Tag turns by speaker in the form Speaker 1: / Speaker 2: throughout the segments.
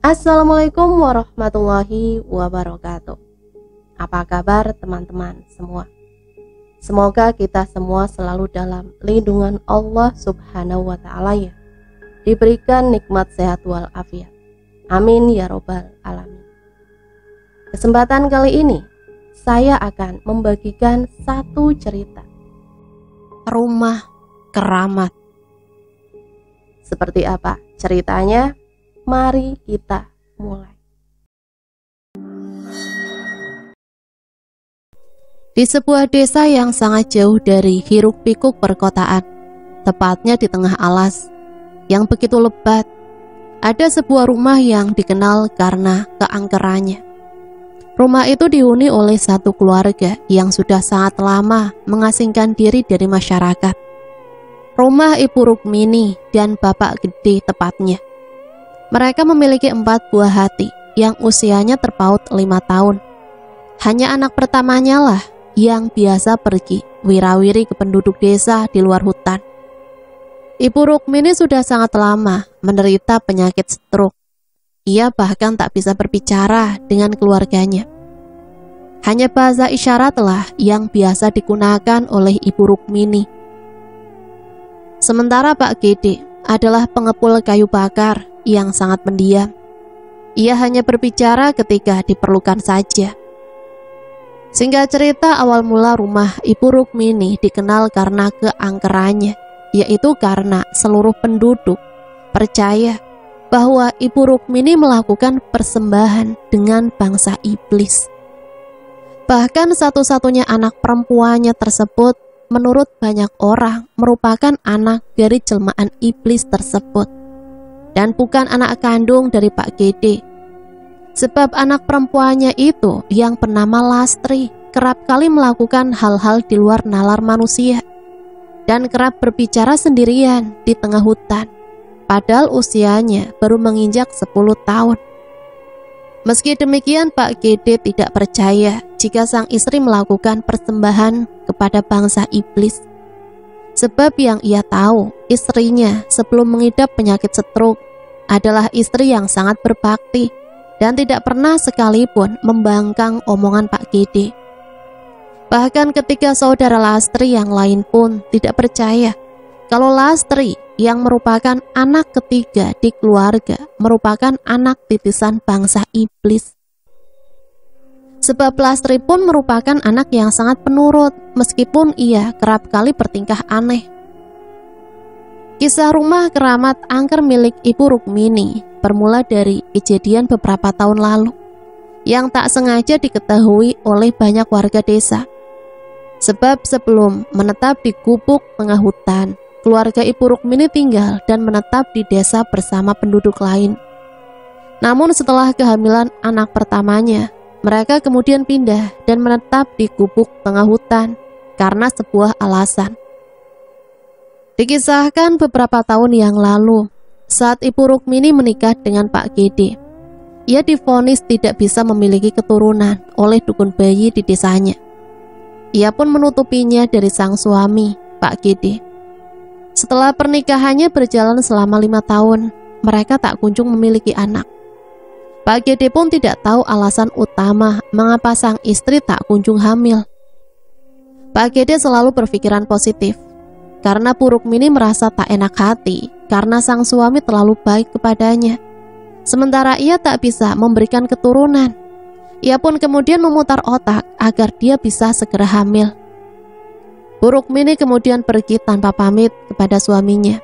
Speaker 1: Assalamualaikum warahmatullahi wabarakatuh. Apa kabar teman-teman semua? Semoga kita semua selalu dalam lindungan Allah subhanahu wa ta'ala ya. Diberikan nikmat sehat walafiat. Amin ya robbal alamin. Kesempatan kali ini saya akan membagikan satu cerita Rumah Keramat. Seperti apa ceritanya? Mari kita mulai. Di sebuah desa yang sangat jauh dari hiruk-pikuk perkotaan, tepatnya di tengah alas yang begitu lebat, ada sebuah rumah yang dikenal karena keangkerannya. Rumah itu dihuni oleh satu keluarga yang sudah sangat lama mengasingkan diri dari masyarakat. Rumah Ibu Rukmini dan Bapak Gede tepatnya. Mereka memiliki 4 buah hati yang usianya terpaut 5 tahun. Hanya anak pertamanya lah yang biasa pergi wirawiri ke penduduk desa di luar hutan. Ibu Rukmini sudah sangat lama menderita penyakit stroke. Ia bahkan tak bisa berbicara dengan keluarganya. Hanya bahasa isyaratlah yang biasa digunakan oleh Ibu Rukmini. Sementara Pak Gede adalah pengepul kayu bakar yang sangat pendiam. Ia hanya berbicara ketika diperlukan saja. Singkat cerita, awal mula rumah Ibu Rukmini dikenal karena keangkerannya, yaitu karena seluruh penduduk percaya bahwa Ibu Rukmini melakukan persembahan dengan bangsa iblis. Bahkan satu-satunya anak perempuannya tersebut menurut banyak orang merupakan anak dari jelmaan iblis tersebut, dan bukan anak kandung dari Pak Gede. Sebab anak perempuannya itu yang bernama Lastri kerap kali melakukan hal-hal di luar nalar manusia dan kerap berbicara sendirian di tengah hutan, padahal usianya baru menginjak 10 tahun. Meski demikian, Pak Gede tidak percaya jika sang istri melakukan persembahan kepada bangsa iblis. Sebab yang ia tahu, istrinya sebelum mengidap penyakit stroke adalah istri yang sangat berbakti dan tidak pernah sekalipun membangkang omongan Pak Gede. Bahkan ketika saudara Lastri yang lain pun tidak percaya kalau Lastri yang merupakan anak ketiga di keluarga merupakan anak titisan bangsa iblis. Sebab Lastri pun merupakan anak yang sangat penurut meskipun ia kerap kali bertingkah aneh. Kisah rumah keramat angker milik Ibu Rukmini bermula dari kejadian beberapa tahun lalu yang tak sengaja diketahui oleh banyak warga desa. Sebab sebelum menetap di gubuk tengah hutan, keluarga Ibu Rukmini tinggal dan menetap di desa bersama penduduk lain. Namun setelah kehamilan anak pertamanya, mereka kemudian pindah dan menetap di gubuk tengah hutan karena sebuah alasan. Dikisahkan beberapa tahun yang lalu, saat Ibu Rukmini menikah dengan Pak Gede, ia divonis tidak bisa memiliki keturunan oleh dukun bayi di desanya. Ia pun menutupinya dari sang suami, Pak Gede. Setelah pernikahannya berjalan selama 5 tahun, mereka tak kunjung memiliki anak. Pak Gede pun tidak tahu alasan utama mengapa sang istri tak kunjung hamil. Pak Gede selalu berpikiran positif, karena Bu Rukmini merasa tak enak hati karena sang suami terlalu baik kepadanya. Sementara ia tak bisa memberikan keturunan. Ia pun kemudian memutar otak agar dia bisa segera hamil. Bu Rukmini kemudian pergi tanpa pamit kepada suaminya.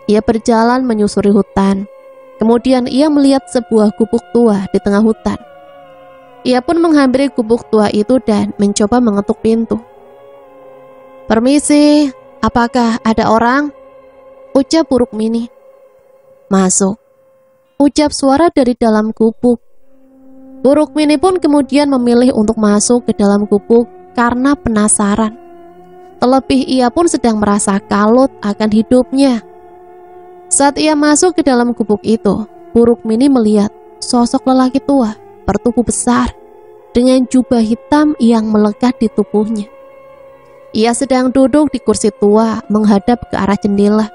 Speaker 1: Ia berjalan menyusuri hutan. Kemudian ia melihat sebuah gubuk tua di tengah hutan. Ia pun menghampiri gubuk tua itu dan mencoba mengetuk pintu. "Permisi, apakah ada orang?" ucap Bu Rukmini. "Masuk," ucap suara dari dalam gubuk. Bu Rukmini pun kemudian memilih untuk masuk ke dalam gubuk karena penasaran. Terlebih ia pun sedang merasa kalut akan hidupnya. Saat ia masuk ke dalam gubuk itu, Bu Rukmini melihat sosok lelaki tua bertubuh besar dengan jubah hitam yang melekat di tubuhnya. Ia sedang duduk di kursi tua menghadap ke arah jendela.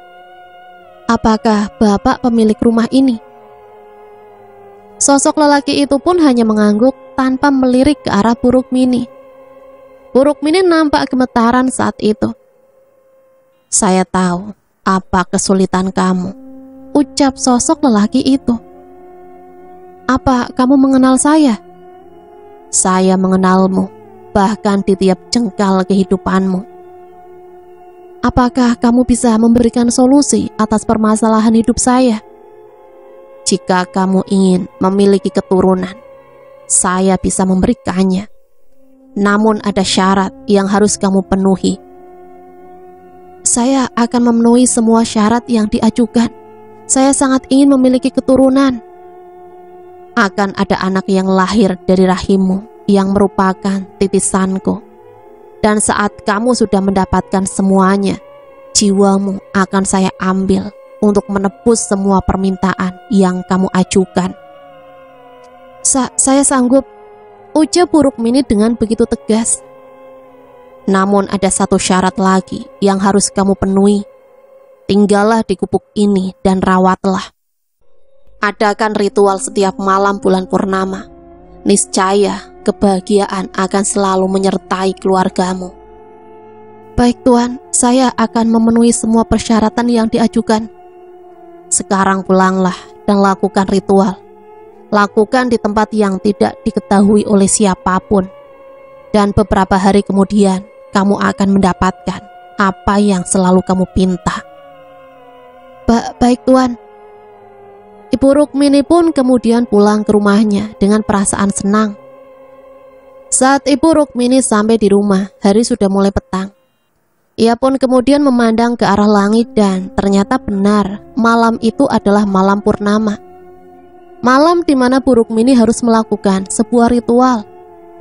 Speaker 1: "Apakah Bapak pemilik rumah ini?" Sosok lelaki itu pun hanya mengangguk tanpa melirik ke arah Bu Rukmini. Bu Rukmini nampak gemetaran saat itu. "Saya tahu apa kesulitan kamu," ucap sosok lelaki itu. "Apa kamu mengenal saya?" "Saya mengenalmu, bahkan di tiap jengkal kehidupanmu." "Apakah kamu bisa memberikan solusi atas permasalahan hidup saya?" "Jika kamu ingin memiliki keturunan, saya bisa memberikannya. Namun ada syarat yang harus kamu penuhi." "Saya akan memenuhi semua syarat yang diajukan. Saya sangat ingin memiliki keturunan." "Akan ada anak yang lahir dari rahimmu yang merupakan titisanku. Dan saat kamu sudah mendapatkan semuanya, jiwamu akan saya ambil untuk menebus semua permintaan yang kamu ajukan." Saya sanggup," ucap Bu Rukmini dengan begitu tegas. "Namun ada satu syarat lagi yang harus kamu penuhi. Tinggallah di gubuk ini dan rawatlah. Adakan ritual setiap malam bulan purnama. Niscaya kebahagiaan akan selalu menyertai keluargamu." "Baik Tuan, saya akan memenuhi semua persyaratan yang diajukan." "Sekarang pulanglah dan lakukan ritual. Lakukan di tempat yang tidak diketahui oleh siapapun. Dan beberapa hari kemudian, kamu akan mendapatkan apa yang selalu kamu pinta." Baik Tuan." Ibu Rukmini pun kemudian pulang ke rumahnya dengan perasaan senang. Saat Ibu Rukmini sampai di rumah, hari sudah mulai petang. Ia pun kemudian memandang ke arah langit dan ternyata benar, malam itu adalah malam purnama. Malam di mana Bu Rukmini harus melakukan sebuah ritual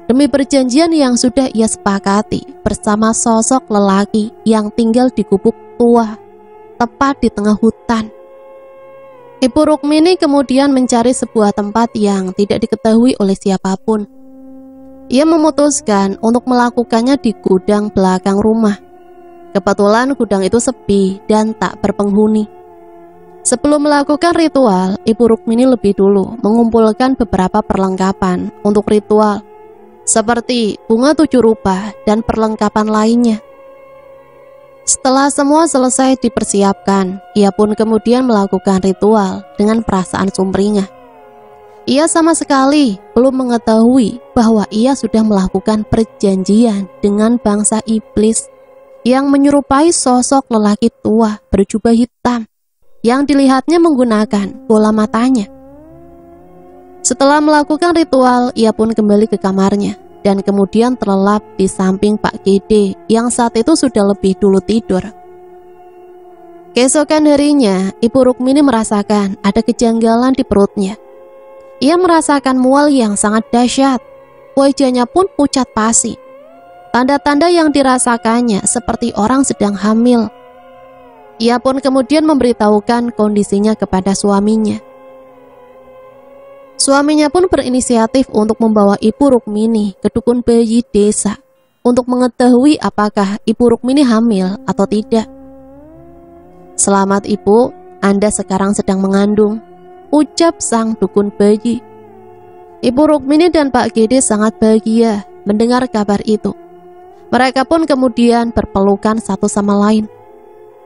Speaker 1: demi perjanjian yang sudah ia sepakati bersama sosok lelaki yang tinggal di gubuk tua, tepat di tengah hutan. Ibu Rukmini kemudian mencari sebuah tempat yang tidak diketahui oleh siapapun. Ia memutuskan untuk melakukannya di gudang belakang rumah. Kebetulan gudang itu sepi dan tak berpenghuni. Sebelum melakukan ritual, Ibu Rukmini lebih dulu mengumpulkan beberapa perlengkapan untuk ritual, seperti bunga 7 rupa dan perlengkapan lainnya. Setelah semua selesai dipersiapkan, ia pun kemudian melakukan ritual dengan perasaan sumringah. Ia sama sekali belum mengetahui bahwa ia sudah melakukan perjanjian dengan bangsa iblis yang menyerupai sosok lelaki tua berjubah hitam yang dilihatnya menggunakan bola matanya. Setelah melakukan ritual, ia pun kembali ke kamarnya dan kemudian terlelap di samping Pak Gede yang saat itu sudah lebih dulu tidur. Keesokan harinya, Ibu Rukmini merasakan ada kejanggalan di perutnya. Ia merasakan mual yang sangat dahsyat. Wajahnya pun pucat pasi. Tanda-tanda yang dirasakannya seperti orang sedang hamil. Ia pun kemudian memberitahukan kondisinya kepada suaminya. Suaminya pun berinisiatif untuk membawa Ibu Rukmini ke dukun bayi desa untuk mengetahui apakah Ibu Rukmini hamil atau tidak. "Selamat Ibu, Anda sekarang sedang mengandung," ucap sang dukun bayi. Ibu Rukmini dan Pak Gede sangat bahagia mendengar kabar itu. Mereka pun kemudian berpelukan satu sama lain.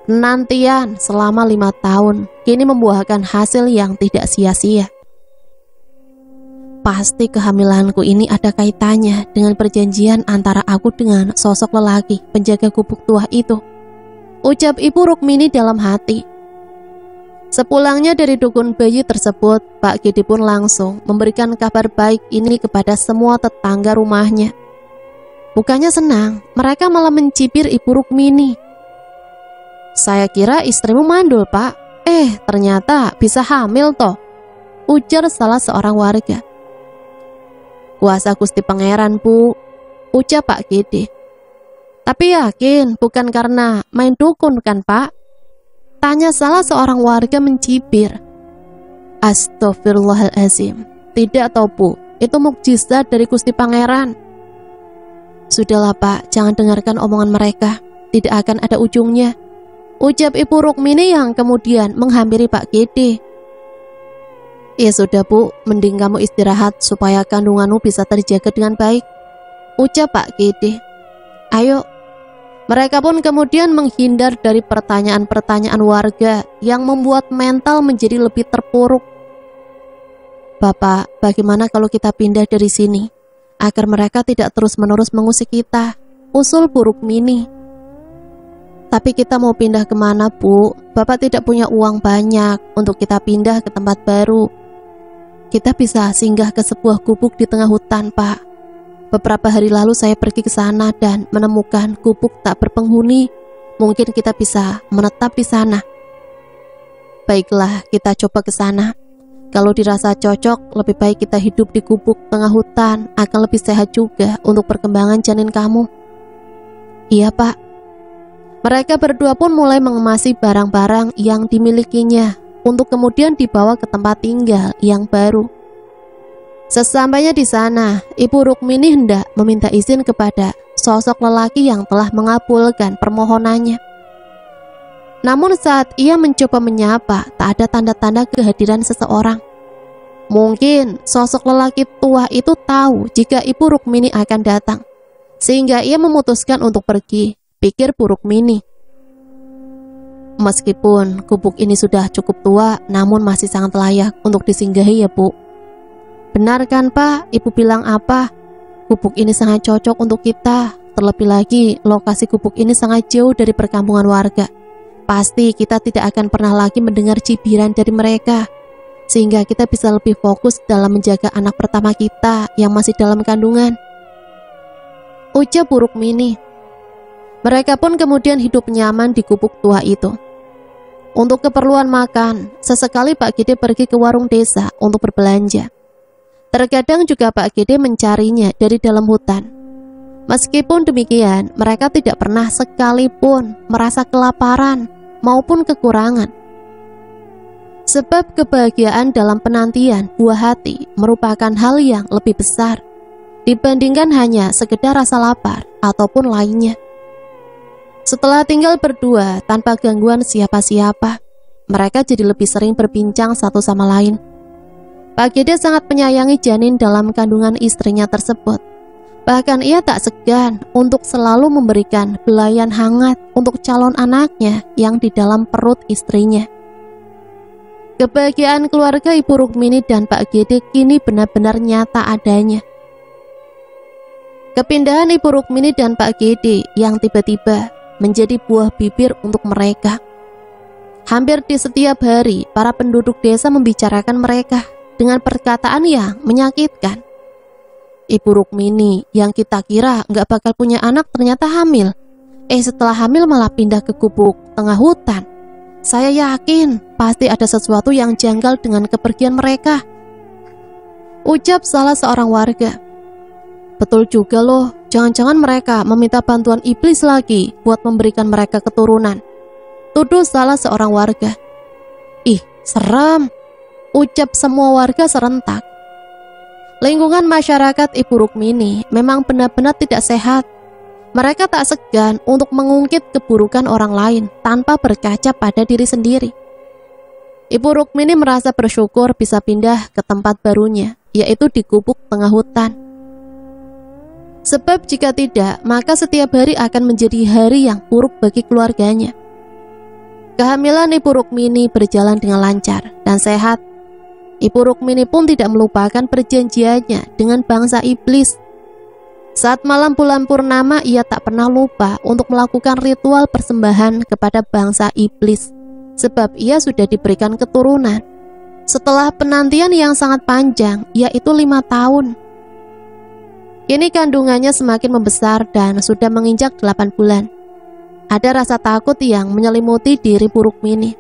Speaker 1: Penantian selama 5 tahun kini membuahkan hasil yang tidak sia-sia. "Pasti kehamilanku ini ada kaitannya dengan perjanjian antara aku dengan sosok lelaki penjaga gubuk tua itu," ucap Ibu Rukmini dalam hati. Sepulangnya dari dukun bayi tersebut, Pak Gede pun langsung memberikan kabar baik ini kepada semua tetangga rumahnya. Bukannya senang, mereka malah mencibir Ibu Rukmini. "Saya kira istrimu mandul, Pak. Ternyata bisa hamil toh," ujar salah seorang warga. "Kuasa Gusti Pangeran, Bu," ucap Pak Gede. "Tapi yakin bukan karena main dukun kan, Pak?" tanya salah seorang warga mencibir. "Astagfirullahaladzim, tidak toh Bu, itu mukjizat dari Gusti Pangeran." "Sudahlah Pak, jangan dengarkan omongan mereka, tidak akan ada ujungnya," ucap Ibu Rukmini yang kemudian menghampiri Pak Gede. Ya sudah Bu, mending kamu istirahat supaya kandunganmu bisa terjaga dengan baik, ucap Pak Gede. Ayo. Mereka pun kemudian menghindar dari pertanyaan-pertanyaan warga yang membuat mental menjadi lebih terpuruk. Bapak, bagaimana kalau kita pindah dari sini, agar mereka tidak terus-menerus mengusik kita, usul Bu Rukmini. Tapi kita mau pindah kemana Bu? Bapak tidak punya uang banyak untuk kita pindah ke tempat baru. Kita bisa singgah ke sebuah gubuk di tengah hutan, Pak. Beberapa hari lalu saya pergi ke sana dan menemukan gubuk tak berpenghuni. Mungkin kita bisa menetap di sana. Baiklah, kita coba ke sana. Kalau dirasa cocok, lebih baik kita hidup di gubuk tengah hutan, akan lebih sehat juga untuk perkembangan janin kamu. Iya, Pak. Mereka berdua pun mulai mengemasi barang-barang yang dimilikinya untuk kemudian dibawa ke tempat tinggal yang baru. Sesampainya di sana, Ibu Rukmini hendak meminta izin kepada sosok lelaki yang telah mengabulkan permohonannya. Namun saat ia mencoba menyapa, tak ada tanda-tanda kehadiran seseorang. Mungkin sosok lelaki tua itu tahu jika Ibu Rukmini akan datang, sehingga ia memutuskan untuk pergi, pikir Bu Rukmini. Meskipun gubuk ini sudah cukup tua, namun masih sangat layak untuk disinggahi ya Bu. Benar kan Pak, Ibu bilang apa? Gubuk ini sangat cocok untuk kita. Terlebih lagi, lokasi gubuk ini sangat jauh dari perkampungan warga. Pasti kita tidak akan pernah lagi mendengar cibiran dari mereka, sehingga kita bisa lebih fokus dalam menjaga anak pertama kita yang masih dalam kandungan, ucap Bu Rukmini. Mereka pun kemudian hidup nyaman di gubuk tua itu. Untuk keperluan makan, sesekali Pak Gede pergi ke warung desa untuk berbelanja. Terkadang juga Pak Gede mencarinya dari dalam hutan. Meskipun demikian, mereka tidak pernah sekalipun merasa kelaparan maupun kekurangan. Sebab kebahagiaan dalam penantian buah hati merupakan hal yang lebih besar dibandingkan hanya sekedar rasa lapar ataupun lainnya. Setelah tinggal berdua tanpa gangguan siapa-siapa, mereka jadi lebih sering berbincang satu sama lain. Pak Gede sangat menyayangi janin dalam kandungan istrinya tersebut. Bahkan ia tak segan untuk selalu memberikan belayan hangat untuk calon anaknya yang di dalam perut istrinya. Kebahagiaan keluarga Ibu Rukmini dan Pak Gede kini benar-benar nyata adanya. Kepindahan Ibu Rukmini dan Pak Gede yang tiba-tiba menjadi buah bibir untuk mereka. Hampir di setiap hari, para penduduk desa membicarakan mereka dengan perkataan yang menyakitkan. Ibu Rukmini yang kita kira nggak bakal punya anak ternyata hamil. Setelah hamil malah pindah ke gubuk tengah hutan. Saya yakin pasti ada sesuatu yang janggal dengan kepergian mereka, ucap salah seorang warga. Betul juga loh, jangan-jangan mereka meminta bantuan iblis lagi buat memberikan mereka keturunan, tuduh salah seorang warga. Ih, serem, ucap semua warga serentak. Lingkungan masyarakat Ibu Rukmini memang benar-benar tidak sehat. Mereka tak segan untuk mengungkit keburukan orang lain tanpa berkaca pada diri sendiri. Ibu Rukmini merasa bersyukur bisa pindah ke tempat barunya, yaitu di gubuk tengah hutan. Sebab jika tidak, maka setiap hari akan menjadi hari yang buruk bagi keluarganya. Kehamilan Ibu Rukmini berjalan dengan lancar dan sehat. Ibu Rukmini pun tidak melupakan perjanjiannya dengan bangsa iblis. Saat malam bulan purnama, ia tak pernah lupa untuk melakukan ritual persembahan kepada bangsa iblis, sebab ia sudah diberikan keturunan. Setelah penantian yang sangat panjang, yaitu 5 tahun, kini kandungannya semakin membesar dan sudah menginjak 8 bulan. Ada rasa takut yang menyelimuti diri Bu Rukmini.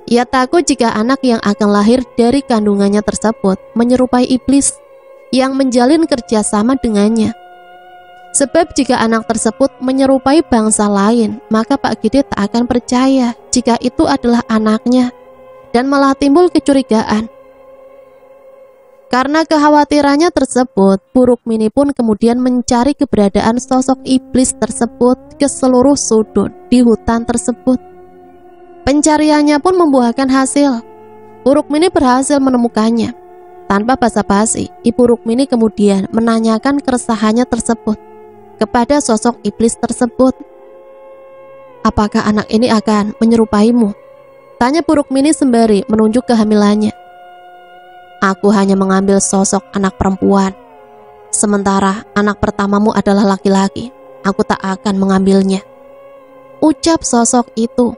Speaker 1: Ia takut jika anak yang akan lahir dari kandungannya tersebut menyerupai iblis yang menjalin kerjasama dengannya. Sebab jika anak tersebut menyerupai bangsa lain, maka Pak Gede tak akan percaya jika itu adalah anaknya dan malah timbul kecurigaan. Karena kekhawatirannya tersebut, Bu Rukmini pun kemudian mencari keberadaan sosok iblis tersebut ke seluruh sudut di hutan tersebut. Pencariannya pun membuahkan hasil. Bu Rukmini berhasil menemukannya. Tanpa basa-basi, Ibu Rukmini kemudian menanyakan keresahannya tersebut kepada sosok iblis tersebut. "Apakah anak ini akan menyerupaimu?" tanya Bu Rukmini sembari menunjuk kehamilannya. "Aku hanya mengambil sosok anak perempuan. Sementara anak pertamamu adalah laki-laki, aku tak akan mengambilnya," ucap sosok itu.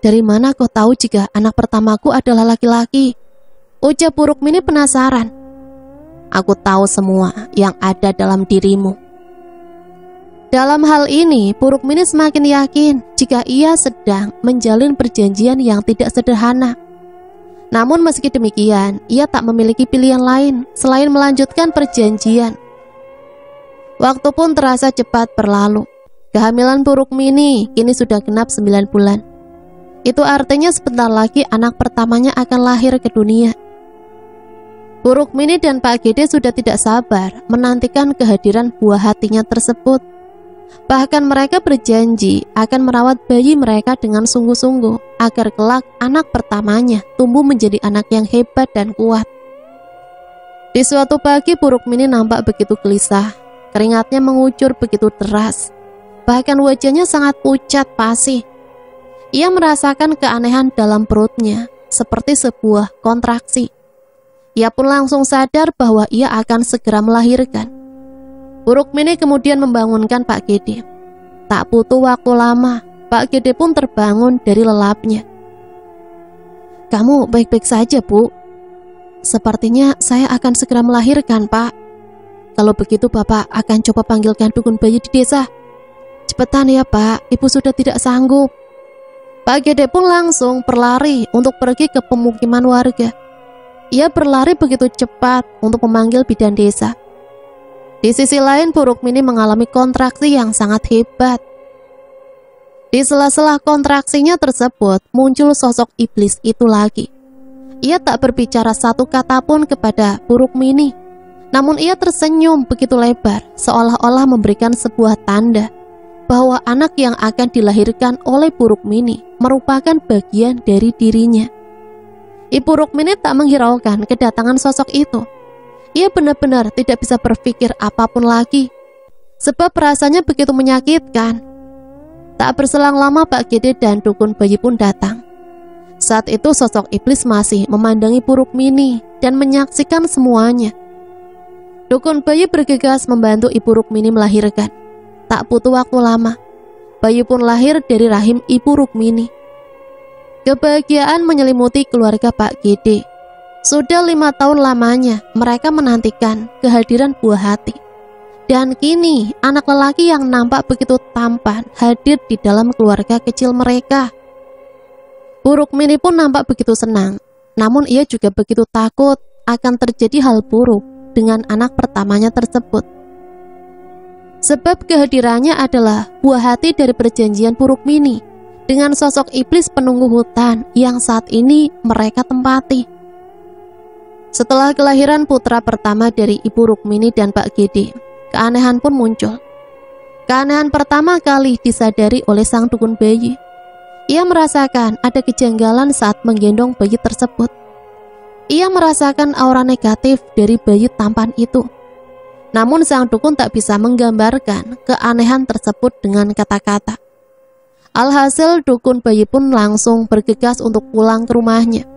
Speaker 1: "Dari mana kau tahu jika anak pertamaku adalah laki-laki?" ucap Bu Rukmini penasaran. "Aku tahu semua yang ada dalam dirimu." Dalam hal ini, Bu Rukmini semakin yakin jika ia sedang menjalin perjanjian yang tidak sederhana. Namun meski demikian, ia tak memiliki pilihan lain selain melanjutkan perjanjian. Waktu pun terasa cepat berlalu. Kehamilan Bu Rukmini kini sudah genap 9 bulan. Itu artinya sebentar lagi anak pertamanya akan lahir ke dunia. Bu Rukmini dan Pak Gede sudah tidak sabar menantikan kehadiran buah hatinya tersebut. Bahkan mereka berjanji akan merawat bayi mereka dengan sungguh-sungguh agar kelak anak pertamanya tumbuh menjadi anak yang hebat dan kuat. Di suatu pagi Bu Rukmini nampak begitu gelisah, keringatnya mengucur begitu deras, bahkan wajahnya sangat pucat pasih. Ia merasakan keanehan dalam perutnya, seperti sebuah kontraksi. Ia pun langsung sadar bahwa ia akan segera melahirkan. Bu Rukmini kemudian membangunkan Pak Gede. Tak butuh waktu lama, Pak Gede pun terbangun dari lelapnya. "Kamu baik-baik saja, Bu?" "Sepertinya saya akan segera melahirkan, Pak." "Kalau begitu Bapak akan coba panggilkan dukun bayi di desa." "Cepetan ya Pak, Ibu sudah tidak sanggup." Pak Gede pun langsung berlari untuk pergi ke pemukiman warga. Ia berlari begitu cepat untuk memanggil bidan desa. Di sisi lain, Bu Rukmini mengalami kontraksi yang sangat hebat. Di sela-sela kontraksinya tersebut, muncul sosok iblis itu lagi. Ia tak berbicara satu kata pun kepada Bu Rukmini, namun ia tersenyum begitu lebar, seolah-olah memberikan sebuah tanda bahwa anak yang akan dilahirkan oleh Bu Rukmini merupakan bagian dari dirinya. Ibu Rukmini tak menghiraukan kedatangan sosok itu. Ia benar-benar tidak bisa berpikir apapun lagi, sebab rasanya begitu menyakitkan. Tak berselang lama Pak Gede dan dukun bayi pun datang. Saat itu sosok iblis masih memandangi Bu Rukmini dan menyaksikan semuanya. Dukun bayi bergegas membantu Ibu Rukmini melahirkan. Tak butuh waktu lama, bayi pun lahir dari rahim Ibu Rukmini. Kebahagiaan menyelimuti keluarga Pak Gede. Sudah 5 tahun lamanya mereka menantikan kehadiran buah hati. Dan kini anak lelaki yang nampak begitu tampan hadir di dalam keluarga kecil mereka. Bu Rukmini pun nampak begitu senang, namun ia juga begitu takut akan terjadi hal buruk dengan anak pertamanya tersebut. Sebab kehadirannya adalah buah hati dari perjanjian Bu Rukmini dengan sosok iblis penunggu hutan yang saat ini mereka tempati. Setelah kelahiran putra pertama dari Ibu Rukmini dan Pak Gede, keanehan pun muncul. Keanehan pertama kali disadari oleh sang dukun bayi. Ia merasakan ada kejanggalan saat menggendong bayi tersebut. Ia merasakan aura negatif dari bayi tampan itu. Namun sang dukun tak bisa menggambarkan keanehan tersebut dengan kata-kata. Alhasil dukun bayi pun langsung bergegas untuk pulang ke rumahnya.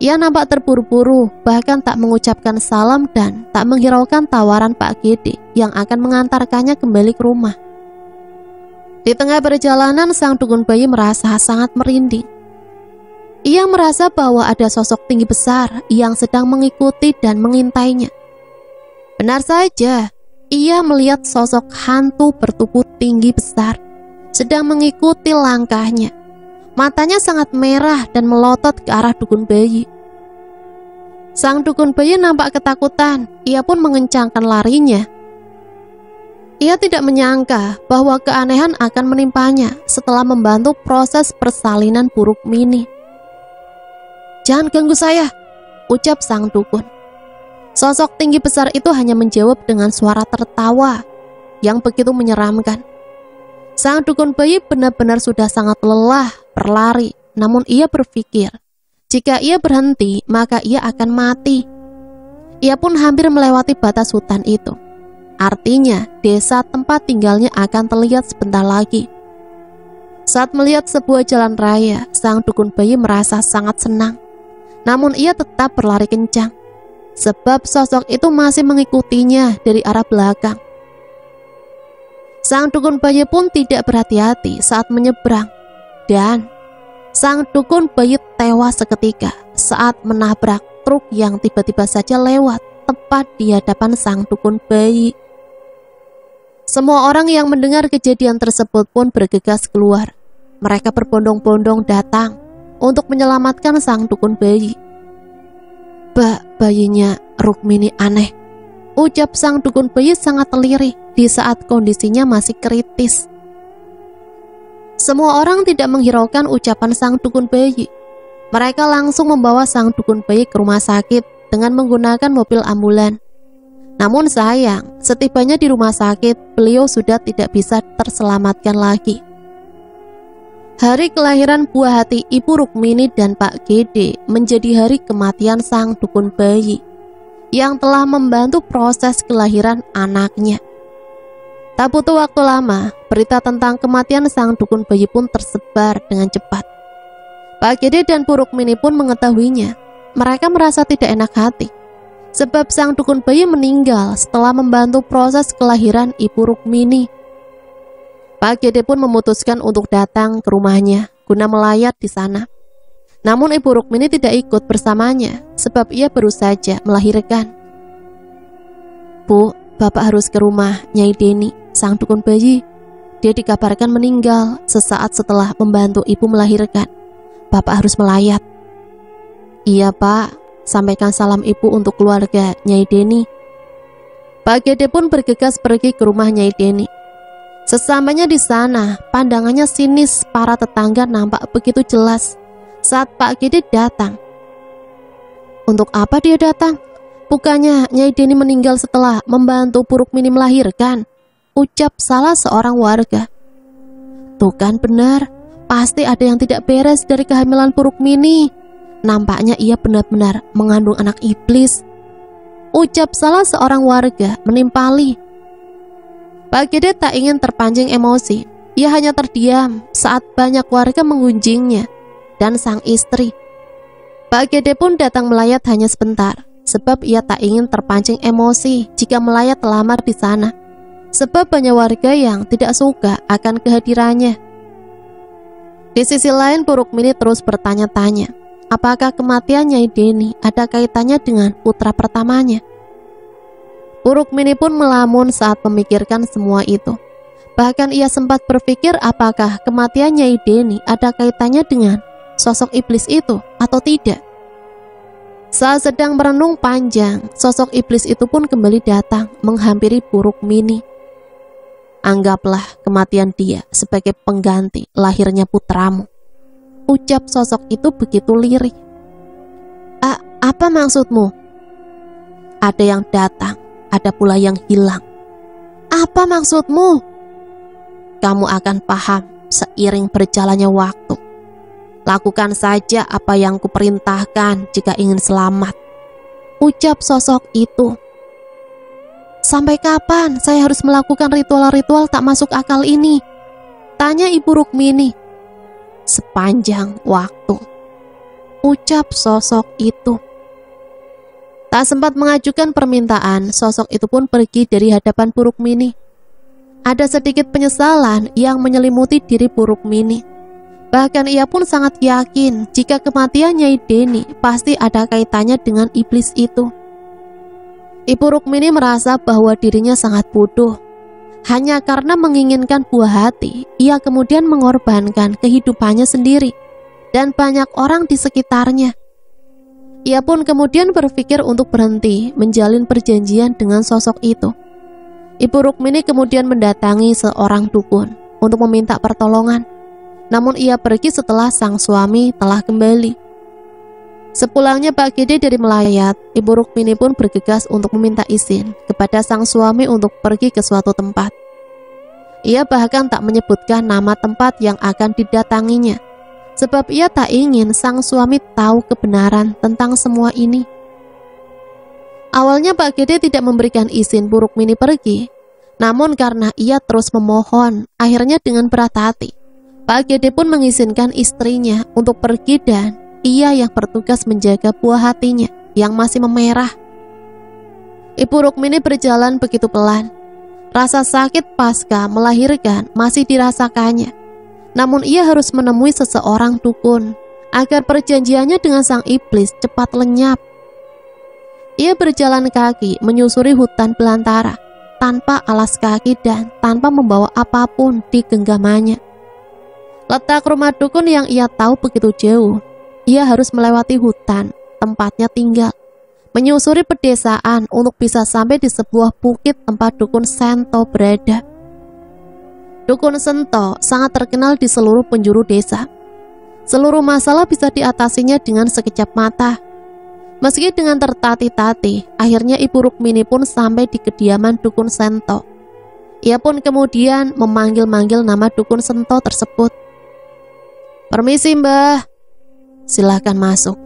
Speaker 1: Ia nampak terburu-buru, bahkan tak mengucapkan salam dan tak menghiraukan tawaran Pak Gede yang akan mengantarkannya kembali ke rumah. Di tengah perjalanan, sang dukun bayi merasa sangat merinding. Ia merasa bahwa ada sosok tinggi besar yang sedang mengikuti dan mengintainya. Benar saja, ia melihat sosok hantu bertubuh tinggi besar sedang mengikuti langkahnya. Matanya sangat merah dan melotot ke arah dukun bayi. Sang dukun bayi nampak ketakutan, ia pun mengencangkan larinya. Ia tidak menyangka bahwa keanehan akan menimpanya setelah membantu proses persalinan Bu Rukmini. "Jangan ganggu saya," ucap sang dukun. Sosok tinggi besar itu hanya menjawab dengan suara tertawa yang begitu menyeramkan. Sang dukun bayi benar-benar sudah sangat lelah berlari, namun ia berpikir, Jika ia berhenti, maka ia akan mati. Ia pun hampir melewati batas hutan itu. Artinya, desa tempat tinggalnya akan terlihat sebentar lagi. Saat melihat sebuah jalan raya, sang dukun bayi merasa sangat senang. Namun ia tetap berlari kencang, sebab sosok itu masih mengikutinya dari arah belakang. Sang dukun bayi pun tidak berhati-hati saat menyeberang, dan sang dukun bayi tewas seketika saat menabrak truk yang tiba-tiba saja lewat tepat di hadapan sang dukun bayi. Semua orang yang mendengar kejadian tersebut pun bergegas keluar. Mereka berbondong-bondong datang untuk menyelamatkan sang dukun bayi. Bayinya Rukmini aneh," ucap sang dukun bayi sangat lirih di saat kondisinya masih kritis. Semua orang tidak menghiraukan ucapan sang dukun bayi. Mereka langsung membawa sang dukun bayi ke rumah sakit dengan menggunakan mobil ambulan. Namun sayang, setibanya di rumah sakit, beliau sudah tidak bisa terselamatkan lagi. Hari kelahiran buah hati Ibu Rukmini dan Pak Gede menjadi hari kematian sang dukun bayi yang telah membantu proses kelahiran anaknya. Tak butuh waktu lama, berita tentang kematian sang dukun bayi pun tersebar dengan cepat. Pak Gede dan Bu Rukmini pun mengetahuinya. Mereka merasa tidak enak hati, sebab sang dukun bayi meninggal setelah membantu proses kelahiran Ibu Rukmini. Pak Gede pun memutuskan untuk datang ke rumahnya guna melayat di sana. Namun Ibu Rukmini tidak ikut bersamanya, sebab ia baru saja melahirkan. "Bu, Bapak harus ke rumah Nyai Deni, sang dukun bayi. Dia dikabarkan meninggal sesaat setelah membantu ibu melahirkan. Bapak harus melayat." "Iya Pak, sampaikan salam ibu untuk keluarga Nyai Deni." Pak Gede pun bergegas pergi ke rumah Nyai Deni. Sesamanya di sana, pandangannya sinis para tetangga nampak begitu jelas saat Pak Gede datang. Untuk apa dia datang? Bukannya Nyai Deni meninggal setelah membantu Bu Rukmini melahirkan, ucap salah seorang warga. "Tuh kan benar, pasti ada yang tidak beres dari kehamilan Bu Rukmini. Nampaknya ia benar-benar mengandung anak iblis," ucap salah seorang warga menimpali. Pak Gede tak ingin terpancing emosi. Ia hanya terdiam saat banyak warga mengunjingnya dan sang istri. Pak Gede pun datang melayat hanya sebentar, sebab ia tak ingin terpancing emosi jika melayat lamar di sana, sebab banyak warga yang tidak suka akan kehadirannya. Di sisi lain, Bu Rukmini terus bertanya-tanya, apakah kematian Nyai Deni ada kaitannya dengan putra pertamanya. Bu Rukmini pun melamun saat memikirkan semua itu. Bahkan ia sempat berpikir apakah kematian Nyai Deni ada kaitannya dengan sosok iblis itu atau tidak. Saat sedang merenung panjang, sosok iblis itu pun kembali datang menghampiri Bu Rukmini. "Anggaplah kematian dia sebagai pengganti lahirnya putramu," ucap sosok itu begitu lirih. Apa maksudmu?" "Ada yang datang, ada pula yang hilang." "Apa maksudmu?" "Kamu akan paham seiring berjalannya waktu. Lakukan saja apa yang kuperintahkan jika ingin selamat," ucap sosok itu. "Sampai kapan saya harus melakukan ritual-ritual tak masuk akal ini?" tanya Ibu Rukmini. "Sepanjang waktu," ucap sosok itu. Tak sempat mengajukan permintaan, sosok itu pun pergi dari hadapan Bu Rukmini. Ada sedikit penyesalan yang menyelimuti diri Bu Rukmini. Bahkan ia pun sangat yakin jika kematian Nyai Deni pasti ada kaitannya dengan iblis itu. Ibu Rukmini merasa bahwa dirinya sangat bodoh. Hanya karena menginginkan buah hati, ia kemudian mengorbankan kehidupannya sendiri dan banyak orang di sekitarnya. Ia pun kemudian berpikir untuk berhenti menjalin perjanjian dengan sosok itu. Ibu Rukmini kemudian mendatangi seorang dukun untuk meminta pertolongan. Namun ia pergi setelah sang suami telah kembali. Sepulangnya Pak Gede dari melayat, Ibu Rukmini pun bergegas untuk meminta izin kepada sang suami untuk pergi ke suatu tempat. Ia bahkan tak menyebutkan nama tempat yang akan didatanginya. sebab ia tak ingin sang suami tahu kebenaran tentang semua ini. Awalnya Pak Gede tidak memberikan izin Bu Rukmini pergi, namun karena ia terus memohon, akhirnya dengan berat hati, Pak Gede pun mengizinkan istrinya untuk pergi dan ia yang bertugas menjaga buah hatinya yang masih memerah. Ibu Rukmini berjalan begitu pelan. Rasa sakit pasca melahirkan masih dirasakannya. Namun ia harus menemui seseorang dukun agar perjanjiannya dengan sang iblis cepat lenyap. Ia berjalan kaki menyusuri hutan belantara tanpa alas kaki dan tanpa membawa apapun di genggamannya. Letak rumah dukun yang ia tahu begitu jauh. Ia harus melewati hutan tempatnya tinggal, menyusuri pedesaan untuk bisa sampai di sebuah bukit tempat dukun Sento berada. Dukun Sento sangat terkenal di seluruh penjuru desa. Seluruh masalah bisa diatasinya dengan sekejap mata. Meski dengan tertatih-tatih, akhirnya Ibu Rukmini pun sampai di kediaman dukun Sento. Ia pun kemudian memanggil-manggil nama dukun Sento tersebut. "Permisi Mbah, silakan masuk."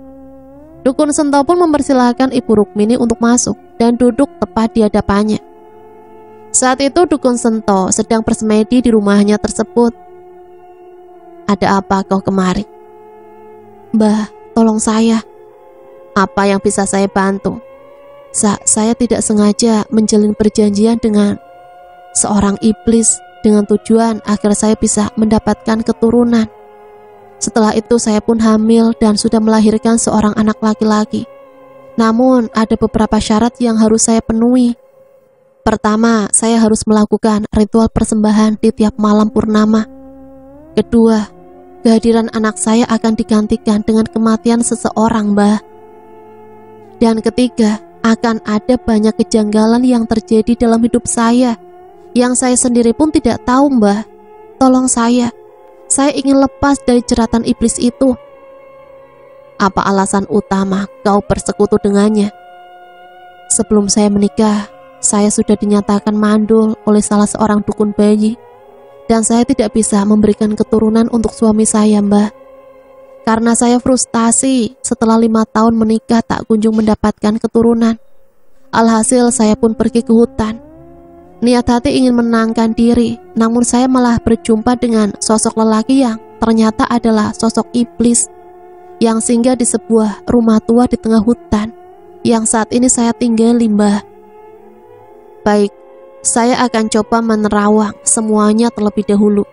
Speaker 1: Dukun Sento pun mempersilahkan Ibu Rukmini untuk masuk dan duduk tepat di hadapannya. Saat itu dukun Sento sedang bersemedi di rumahnya tersebut. "Ada apa kau kemari?" "Mbah, tolong saya. Apa yang bisa saya bantu? Saya tidak sengaja menjalin perjanjian dengan seorang iblis dengan tujuan agar saya bisa mendapatkan keturunan. Setelah itu saya pun hamil dan sudah melahirkan seorang anak laki-laki. Namun ada beberapa syarat yang harus saya penuhi. Pertama, saya harus melakukan ritual persembahan di tiap malam purnama. Kedua, kehadiran anak saya akan digantikan dengan kematian seseorang, Mbah. Dan ketiga, akan ada banyak kejanggalan yang terjadi dalam hidup saya, yang saya sendiri pun tidak tahu, Mbah. Tolong saya ingin lepas dari jeratan iblis itu." "Apa alasan utama kau bersekutu dengannya?" "Sebelum saya menikah, saya sudah dinyatakan mandul oleh salah seorang dukun bayi, dan saya tidak bisa memberikan keturunan untuk suami saya, Mbah. Karena saya frustasi setelah 5 tahun menikah tak kunjung mendapatkan keturunan. Alhasil saya pun pergi ke hutan. Niat hati ingin menangkan diri, namun saya malah berjumpa dengan sosok lelaki yang ternyata adalah sosok iblis yang singgah di sebuah rumah tua di tengah hutan yang saat ini saya tinggali, Mbah. Baik, saya akan coba menerawang semuanya terlebih dahulu."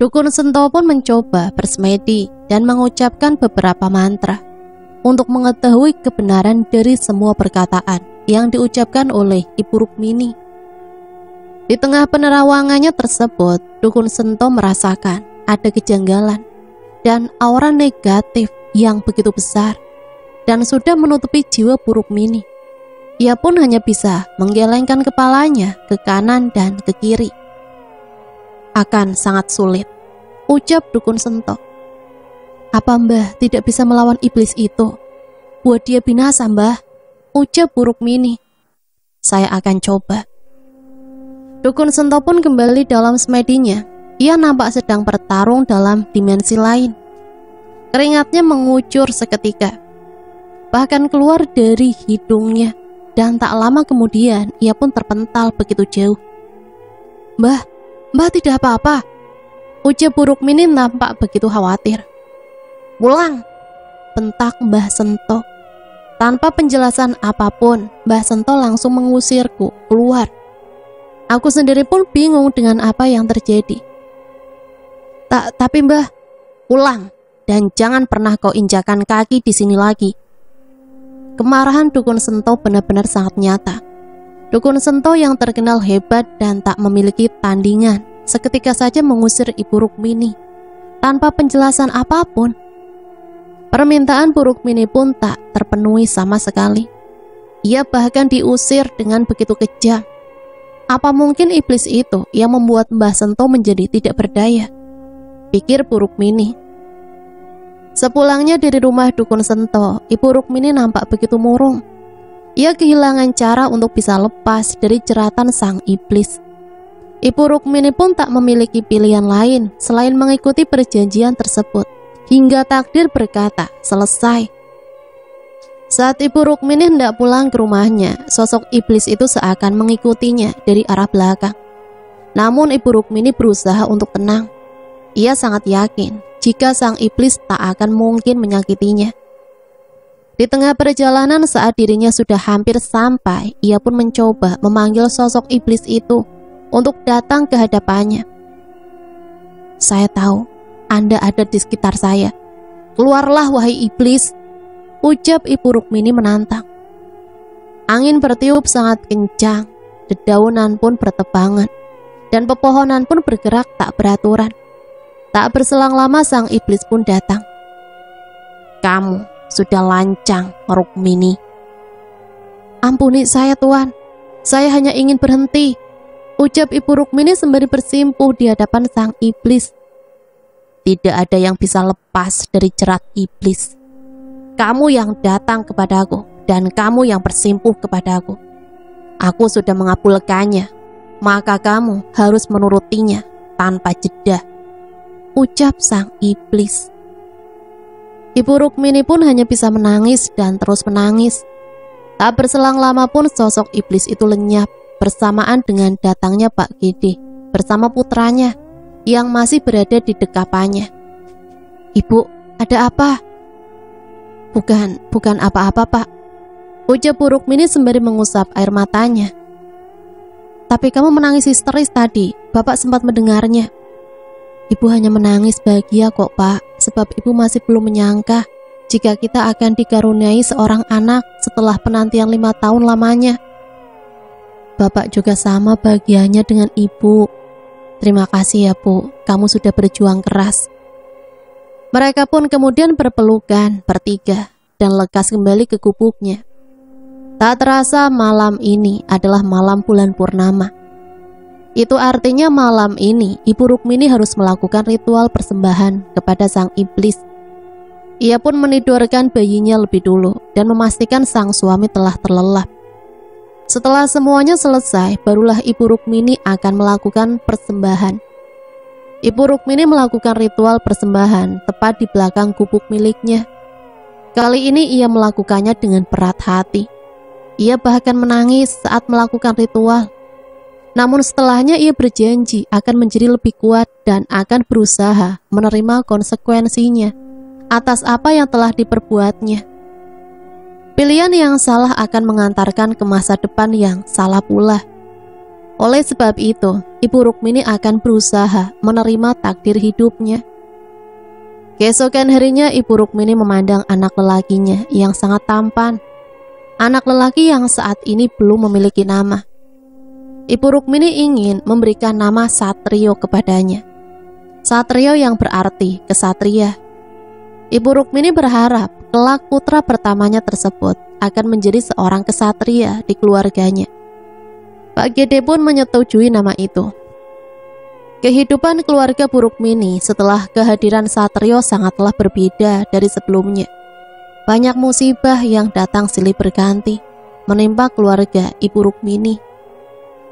Speaker 1: Dukun Sento pun mencoba bersemedi dan mengucapkan beberapa mantra untuk mengetahui kebenaran dari semua perkataan yang diucapkan oleh Ibu Rukmini. Di tengah penerawangannya tersebut, Dukun Sento merasakan ada kejanggalan dan aura negatif yang begitu besar dan sudah menutupi jiwa Bu Rukmini. Ia pun hanya bisa menggelengkan kepalanya ke kanan dan ke kiri. "Akan sangat sulit," ucap Dukun Sento. "Apa Mbah tidak bisa melawan iblis itu? Buat dia binasa, Mbah," ucap Bu Rukmini. "Saya akan coba." Dukun Sento pun kembali dalam semedinya. Ia nampak sedang bertarung dalam dimensi lain. Keringatnya mengucur seketika, bahkan keluar dari hidungnya, dan tak lama kemudian ia pun terpental begitu jauh. Mbah tidak apa-apa," ucap Bu Rukmini nampak begitu khawatir. "Pulang," bentak Mbah Sento. Tanpa penjelasan apapun, Mbah Sento langsung mengusirku keluar. Aku sendiri pun bingung dengan apa yang terjadi. Tapi Mbah, pulang dan jangan pernah kau injakan kaki di sini lagi." Kemarahan Dukun Sento benar-benar sangat nyata. Dukun Sento yang terkenal hebat dan tak memiliki tandingan seketika saja mengusir Ibu Rukmini tanpa penjelasan apapun. Permintaan Bu Rukmini pun tak terpenuhi sama sekali. Ia bahkan diusir dengan begitu kejam. Apa mungkin iblis itu yang membuat Mbah Sento menjadi tidak berdaya? Pikir Bu Rukmini. Sepulangnya dari rumah Dukun Sento, Ibu Rukmini nampak begitu murung. Ia kehilangan cara untuk bisa lepas dari jeratan sang iblis. Ibu Rukmini pun tak memiliki pilihan lain selain mengikuti perjanjian tersebut, hingga takdir berkata, selesai. Saat Ibu Rukmini hendak pulang ke rumahnya, sosok iblis itu seakan mengikutinya dari arah belakang. Namun Ibu Rukmini berusaha untuk tenang. Ia sangat yakin jika sang iblis tak akan mungkin menyakitinya. Di tengah perjalanan saat dirinya sudah hampir sampai, ia pun mencoba memanggil sosok iblis itu untuk datang ke hadapannya. Saya tahu Anda ada di sekitar saya. Keluarlah wahai iblis, ucap Ibu Rukmini menantang. Angin bertiup sangat kencang, dedaunan pun bertebangan, dan pepohonan pun bergerak tak beraturan. Tak berselang lama sang iblis pun datang. Kamu sudah lancang, Rukmini. Ampuni saya, Tuan. Saya hanya ingin berhenti, ucap Ibu Rukmini sembari bersimpuh di hadapan sang iblis. Tidak ada yang bisa lepas dari jerat iblis. Kamu yang datang kepadaku dan kamu yang bersimpuh kepadaku. Aku sudah mengabulkannya, maka kamu harus menurutinya tanpa jeda, ucap sang iblis. Ibu Rukmini pun hanya bisa menangis dan terus menangis. Tak berselang lama pun sosok iblis itu lenyap bersamaan dengan datangnya Pak Gede bersama putranya yang masih berada di dekapannya. Ibu, ada apa? Bukan apa-apa, Pak, ucap Bu Rukmini sembari mengusap air matanya. Tapi kamu menangis histeris tadi, Bapak sempat mendengarnya. Ibu hanya menangis bahagia kok, Pak, sebab ibu masih belum menyangka jika kita akan dikaruniai seorang anak setelah penantian 5 tahun lamanya. Bapak juga sama bahagianya dengan ibu. Terima kasih ya, Bu, kamu sudah berjuang keras. Mereka pun kemudian berpelukan bertiga dan lekas kembali ke gubuknya. Tak terasa malam ini adalah malam bulan purnama. Itu artinya malam ini Ibu Rukmini harus melakukan ritual persembahan kepada sang iblis. Ia pun menidurkan bayinya lebih dulu dan memastikan sang suami telah terlelap. Setelah semuanya selesai, barulah Ibu Rukmini akan melakukan persembahan. Ibu Rukmini melakukan ritual persembahan tepat di belakang gubuk miliknya. Kali ini ia melakukannya dengan berat hati. Ia bahkan menangis saat melakukan ritual. Namun setelahnya ia berjanji akan menjadi lebih kuat dan akan berusaha menerima konsekuensinya atas apa yang telah diperbuatnya. Pilihan yang salah akan mengantarkan ke masa depan yang salah pula. Oleh sebab itu, Ibu Rukmini akan berusaha menerima takdir hidupnya. Keesokan harinya Ibu Rukmini memandang anak lelakinya yang sangat tampan. Anak lelaki yang saat ini belum memiliki nama. Ibu Rukmini ingin memberikan nama Satrio kepadanya. Satrio yang berarti kesatria. Ibu Rukmini berharap kelak putra pertamanya tersebut akan menjadi seorang kesatria di keluarganya. Pak Gede pun menyetujui nama itu. Kehidupan keluarga Bu Rukmini setelah kehadiran Satrio sangatlah berbeda dari sebelumnya. Banyak musibah yang datang silih berganti menimpa keluarga Ibu Rukmini.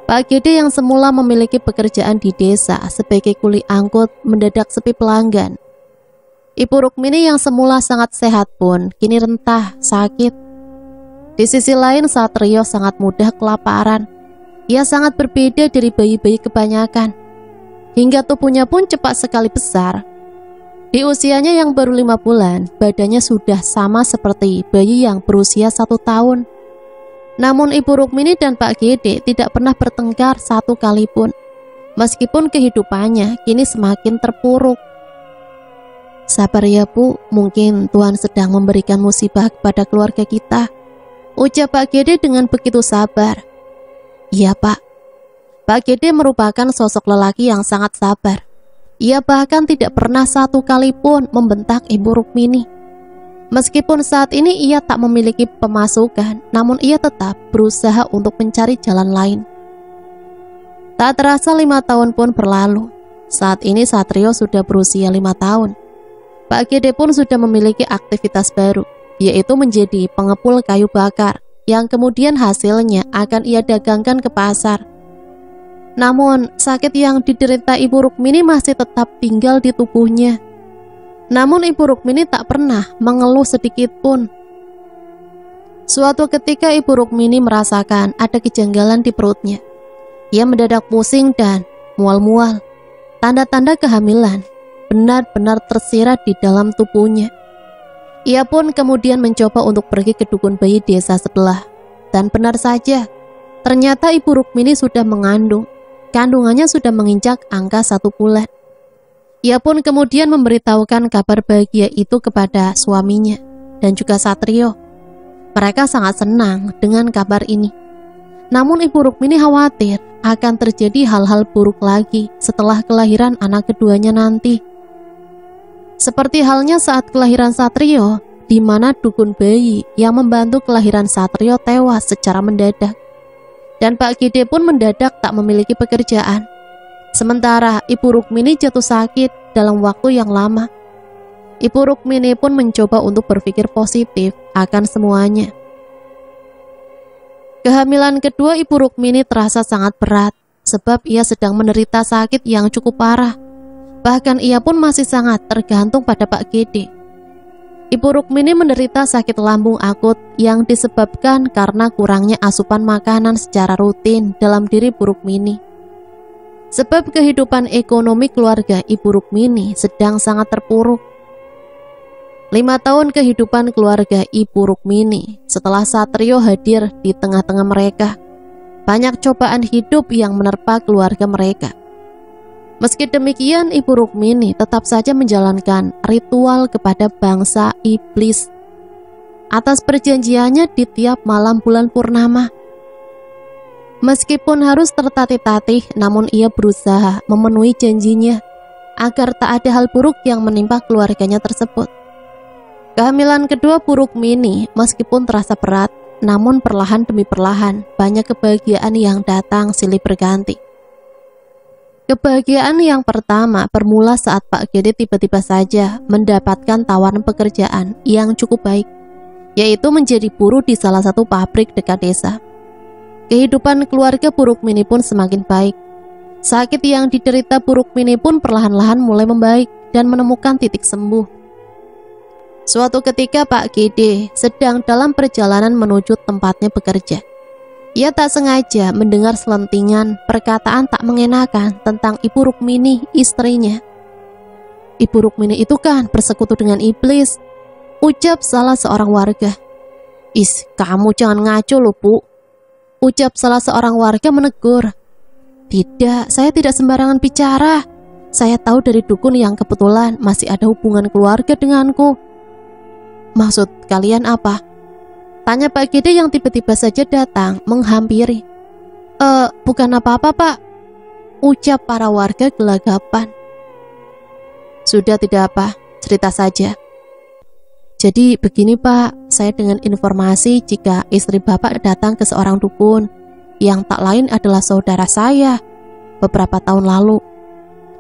Speaker 1: Pak Gede yang semula memiliki pekerjaan di desa sebagai kuli angkut mendadak sepi pelanggan. Ibu Rukmini yang semula sangat sehat pun kini rentah, sakit. Di sisi lain Satrio sangat mudah kelaparan. Ia sangat berbeda dari bayi-bayi kebanyakan. Hingga tubuhnya pun cepat sekali besar. Di usianya yang baru 5 bulan, badannya sudah sama seperti bayi yang berusia 1 tahun. Namun Ibu Rukmini dan Pak Gede tidak pernah bertengkar satu kali pun. Meskipun kehidupannya kini semakin terpuruk. Sabar ya Bu, mungkin Tuhan sedang memberikan musibah kepada keluarga kita, ucap Pak Gede dengan begitu sabar. Iya Pak. Pak Gede merupakan sosok lelaki yang sangat sabar. Ia bahkan tidak pernah satu kali pun membentak Ibu Rukmini. Meskipun saat ini ia tak memiliki pemasukan, namun ia tetap berusaha untuk mencari jalan lain. Tak terasa 5 tahun pun berlalu. Saat ini Satrio sudah berusia 5 tahun. Pak Gede pun sudah memiliki aktivitas baru, yaitu menjadi pengepul kayu bakar, yang kemudian hasilnya akan ia dagangkan ke pasar. Namun, sakit yang diderita Ibu Rukmini masih tetap tinggal di tubuhnya. Namun Ibu Rukmini tak pernah mengeluh sedikit pun. Suatu ketika Ibu Rukmini merasakan ada kejanggalan di perutnya. Ia mendadak pusing dan mual-mual. Tanda-tanda kehamilan benar-benar tersirat di dalam tubuhnya. Ia pun kemudian mencoba untuk pergi ke dukun bayi desa sebelah. Dan benar saja, ternyata Ibu Rukmini sudah mengandung. Kandungannya sudah menginjak angka 1 bulan. Ia pun kemudian memberitahukan kabar bahagia itu kepada suaminya dan juga Satrio. Mereka sangat senang dengan kabar ini. Namun Ibu Rukmini khawatir akan terjadi hal-hal buruk lagi setelah kelahiran anak keduanya nanti. Seperti halnya saat kelahiran Satrio, di mana dukun bayi yang membantu kelahiran Satrio tewas secara mendadak. Dan Pak Gede pun mendadak tak memiliki pekerjaan. Sementara Ibu Rukmini jatuh sakit dalam waktu yang lama. Ibu Rukmini pun mencoba untuk berpikir positif akan semuanya. Kehamilan kedua Ibu Rukmini terasa sangat berat, sebab ia sedang menderita sakit yang cukup parah. Bahkan ia pun masih sangat tergantung pada Pak Gede. Ibu Rukmini menderita sakit lambung akut yang disebabkan karena kurangnya asupan makanan secara rutin dalam diri Ibu Rukmini. Sebab kehidupan ekonomi keluarga Ibu Rukmini sedang sangat terpuruk. 5 tahun kehidupan keluarga Ibu Rukmini setelah Satrio hadir di tengah-tengah mereka. Banyak cobaan hidup yang menerpa keluarga mereka. Meski demikian, Ibu Rukmini tetap saja menjalankan ritual kepada bangsa iblis atas perjanjiannya di tiap malam bulan purnama. Meskipun harus tertatih-tatih, namun ia berusaha memenuhi janjinya agar tak ada hal buruk yang menimpa keluarganya tersebut. Kehamilan kedua Bu Rukmini meskipun terasa berat, namun perlahan demi perlahan banyak kebahagiaan yang datang silih berganti. Kebahagiaan yang pertama bermula saat Pak Gede tiba-tiba saja mendapatkan tawaran pekerjaan yang cukup baik, yaitu menjadi buruh di salah satu pabrik dekat desa. Kehidupan keluarga Bu Rukmini pun semakin baik. Sakit yang diderita Bu Rukmini pun perlahan-lahan mulai membaik dan menemukan titik sembuh. Suatu ketika Pak Gede sedang dalam perjalanan menuju tempatnya bekerja. Ia tak sengaja mendengar selentingan perkataan tak mengenakan tentang Ibu Rukmini, istrinya. Ibu Rukmini itu kan bersekutu dengan iblis, ucap salah seorang warga. Is, kamu jangan ngaco loh, Bu, ucap salah seorang warga menegur. Tidak, saya tidak sembarangan bicara. Saya tahu dari dukun yang kebetulan masih ada hubungan keluarga denganku. Maksud kalian apa? Tanya Pak Gede yang tiba-tiba saja datang menghampiri. Bukan apa-apa, Pak, ucap para warga gelagapan. Sudah, tidak apa, cerita saja. Jadi begini, Pak, saya dengan informasi jika istri Bapak datang ke seorang dukun yang tak lain adalah saudara saya beberapa tahun lalu.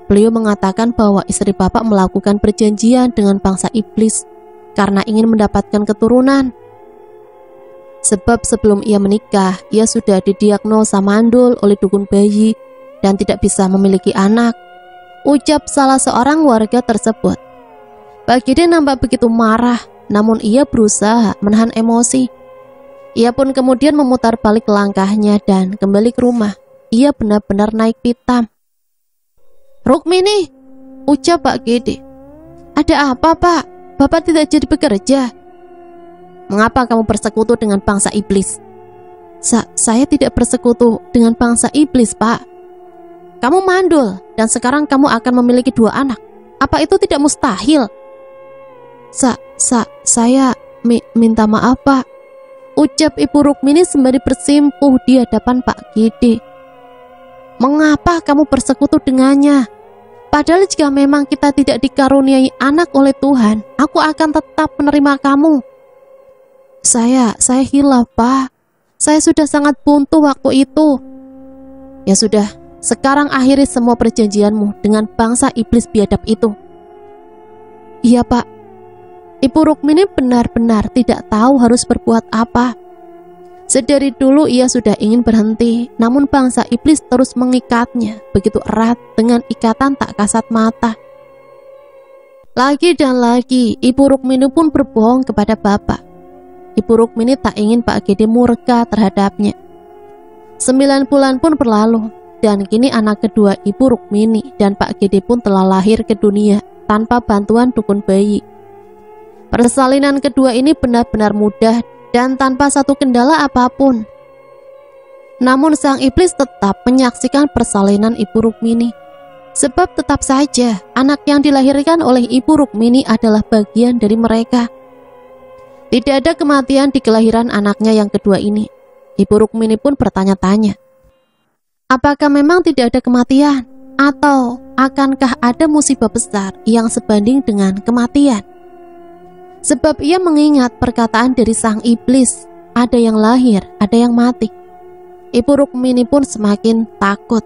Speaker 1: Beliau mengatakan bahwa istri Bapak melakukan perjanjian dengan bangsa iblis karena ingin mendapatkan keturunan. Sebab sebelum ia menikah, ia sudah didiagnosa mandul oleh dukun bayi dan tidak bisa memiliki anak, ucap salah seorang warga tersebut. Pak Gede nampak begitu marah, namun ia berusaha menahan emosi. Ia pun kemudian memutar balik langkahnya dan kembali ke rumah. Ia benar-benar naik pitam. Rukmini, ucap Pak Gede. Ada apa, Pak? Bapak tidak jadi bekerja? Mengapa kamu bersekutu dengan bangsa iblis? Saya tidak bersekutu dengan bangsa iblis, Pak. Kamu mandul dan sekarang kamu akan memiliki 2 anak. Apa itu tidak mustahil? Saya minta maaf, Pak, ucap Ibu Rukmini sembari bersimpuh di hadapan Pak Gede. Mengapa kamu bersekutu dengannya? Padahal jika memang kita tidak dikaruniai anak oleh Tuhan, aku akan tetap menerima kamu. Saya hilaf, Pak. Saya sudah sangat buntu waktu itu. Ya sudah, sekarang akhiri semua perjanjianmu dengan bangsa iblis biadab itu. Iya, Pak. Ibu Rukmini benar-benar tidak tahu harus berbuat apa. Sedari dulu ia sudah ingin berhenti, namun bangsa iblis terus mengikatnya begitu erat dengan ikatan tak kasat mata. Lagi dan lagi, Ibu Rukmini pun berbohong kepada bapak. Ibu Rukmini tak ingin Pak Gede murka terhadapnya. 9 bulan pun berlalu, dan kini anak kedua Ibu Rukmini dan Pak Gede pun telah lahir ke dunia tanpa bantuan dukun bayi. Persalinan kedua ini benar-benar mudah dan tanpa satu kendala apapun. Namun sang iblis tetap menyaksikan persalinan Ibu Rukmini. Sebab tetap saja anak yang dilahirkan oleh Ibu Rukmini adalah bagian dari mereka. Tidak ada kematian di kelahiran anaknya yang kedua ini. Ibu Rukmini pun bertanya-tanya, apakah memang tidak ada kematian? Atau akankah ada musibah besar yang sebanding dengan kematian? Sebab ia mengingat perkataan dari sang iblis, ada yang lahir, ada yang mati. Ibu Rukmini pun semakin takut.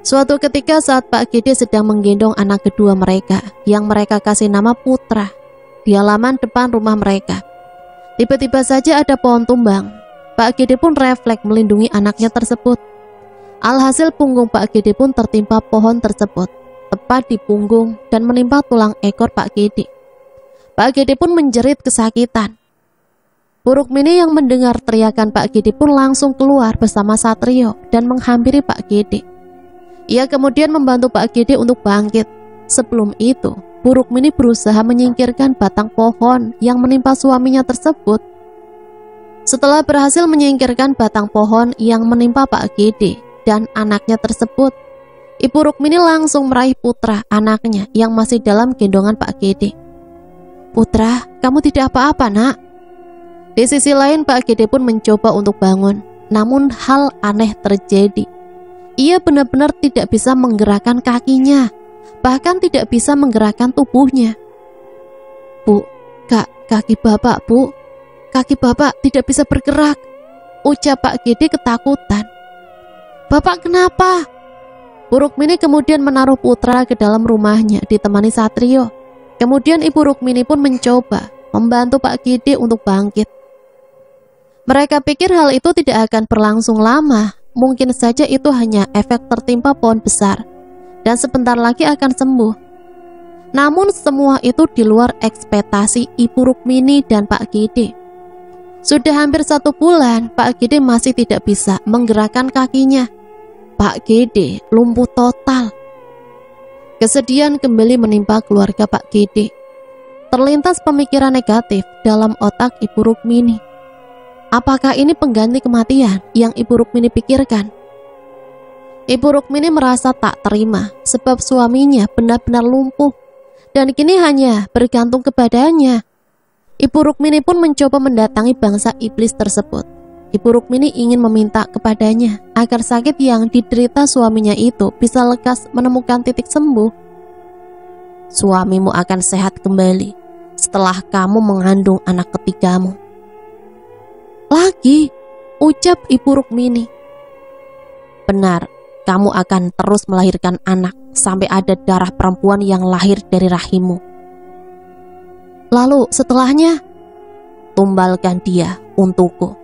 Speaker 1: Suatu ketika saat Pak Gede sedang menggendong anak kedua mereka, yang mereka kasih nama Putra, di halaman depan rumah mereka, tiba-tiba saja ada pohon tumbang. Pak Gede pun refleks melindungi anaknya tersebut. Alhasil punggung Pak Gede pun tertimpa pohon tersebut, tepat di punggung dan menimpa tulang ekor Pak Gede. Pak Gede pun menjerit kesakitan. Bu Rukmini yang mendengar teriakan Pak Gede pun langsung keluar bersama Satrio dan menghampiri Pak Gede. Ia kemudian membantu Pak Gede untuk bangkit. Sebelum itu, Bu Rukmini berusaha menyingkirkan batang pohon yang menimpa suaminya tersebut. Setelah berhasil menyingkirkan batang pohon yang menimpa Pak Gede dan anaknya tersebut, Ibu Rukmini langsung meraih Putra, anaknya yang masih dalam gendongan Pak Gede. Putra, kamu tidak apa-apa, nak. Di sisi lain, Pak Gede pun mencoba untuk bangun. Namun hal aneh terjadi. Ia benar-benar tidak bisa menggerakkan kakinya, bahkan tidak bisa menggerakkan tubuhnya. Bu, kaki bapak, bu. Kaki bapak tidak bisa bergerak, ucap Pak Gede ketakutan. Bapak kenapa? Bu Rukmini kemudian menaruh Putra ke dalam rumahnya ditemani Satrio. Kemudian Ibu Rukmini pun mencoba membantu Pak Gede untuk bangkit. Mereka pikir hal itu tidak akan berlangsung lama. Mungkin saja itu hanya efek tertimpa pohon besar dan sebentar lagi akan sembuh. Namun semua itu di luar ekspektasi Ibu Rukmini dan Pak Gede. Sudah hampir 1 bulan, Pak Gede masih tidak bisa menggerakkan kakinya. Pak Gede lumpuh total. Kesedihan kembali menimpa keluarga Pak Gede. Terlintas pemikiran negatif dalam otak Ibu Rukmini. Apakah ini pengganti kematian yang Ibu Rukmini pikirkan? Ibu Rukmini merasa tak terima sebab suaminya benar-benar lumpuh dan kini hanya bergantung kepadanya. Ibu Rukmini pun mencoba mendatangi bangsa iblis tersebut. Ibu Rukmini ingin meminta kepadanya agar sakit yang diderita suaminya itu bisa lekas menemukan titik sembuh. Suamimu akan sehat kembali setelah kamu mengandung anak ketigamu. Lagi, ucap Ibu Rukmini. Benar, kamu akan terus melahirkan anak sampai ada darah perempuan yang lahir dari rahimmu. Lalu setelahnya, tumbalkan dia untukku.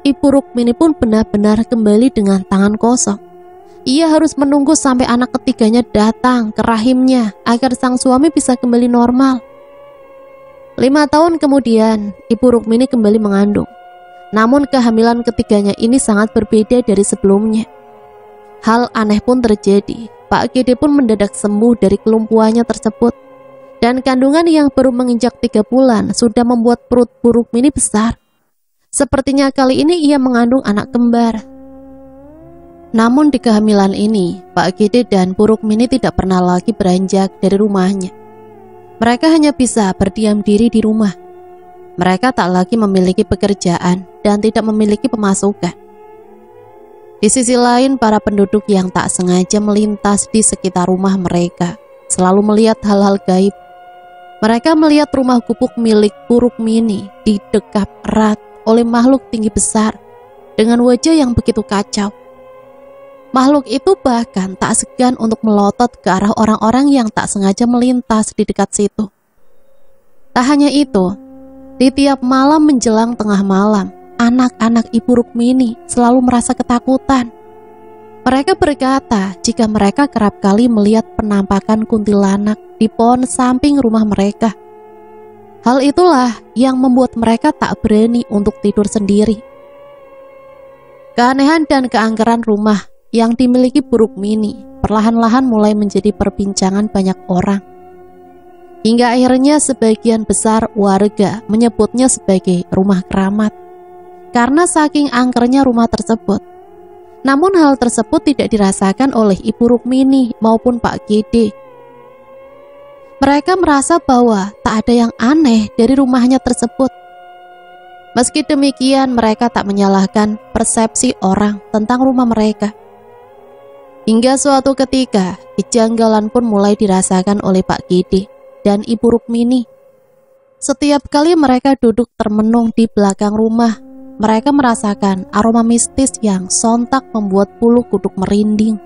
Speaker 1: Ibu Rukmini pun benar-benar kembali dengan tangan kosong. Ia harus menunggu sampai anak ketiganya datang ke rahimnya agar sang suami bisa kembali normal. 5 tahun kemudian, Ibu Rukmini kembali mengandung. Namun kehamilan ketiganya ini sangat berbeda dari sebelumnya. Hal aneh pun terjadi. Pak Gede pun mendadak sembuh dari kelumpuhannya tersebut. Dan kandungan yang baru menginjak 3 bulan sudah membuat perut Bu Rukmini besar. Sepertinya kali ini ia mengandung anak kembar. Namun di kehamilan ini, Pak Gede dan Bu Rukmini tidak pernah lagi beranjak dari rumahnya. Mereka hanya bisa berdiam diri di rumah. Mereka tak lagi memiliki pekerjaan dan tidak memiliki pemasukan. Di sisi lain, para penduduk yang tak sengaja melintas di sekitar rumah mereka selalu melihat hal-hal gaib. Mereka melihat rumah gubuk milik Bu Rukmini didekap erat oleh makhluk tinggi besar dengan wajah yang begitu kacau. Makhluk itu bahkan tak segan untuk melotot ke arah orang-orang yang tak sengaja melintas di dekat situ. Tak hanya itu, di tiap malam menjelang tengah malam, anak-anak Ibu Rukmini selalu merasa ketakutan. Mereka berkata jika mereka kerap kali melihat penampakan kuntilanak di pohon samping rumah mereka. Hal itulah yang membuat mereka tak berani untuk tidur sendiri. Keanehan dan keangkeran rumah yang dimiliki Bu Rukmini perlahan-lahan mulai menjadi perbincangan banyak orang. Hingga akhirnya sebagian besar warga menyebutnya sebagai rumah keramat karena saking angkernya rumah tersebut. Namun hal tersebut tidak dirasakan oleh Ibu Rukmini maupun Pak Gede. Mereka merasa bahwa tak ada yang aneh dari rumahnya tersebut. Meski demikian, mereka tak menyalahkan persepsi orang tentang rumah mereka. Hingga suatu ketika, kejanggalan pun mulai dirasakan oleh Pak Gede dan Ibu Rukmini. Setiap kali mereka duduk termenung di belakang rumah, mereka merasakan aroma mistis yang sontak membuat bulu kuduk merinding.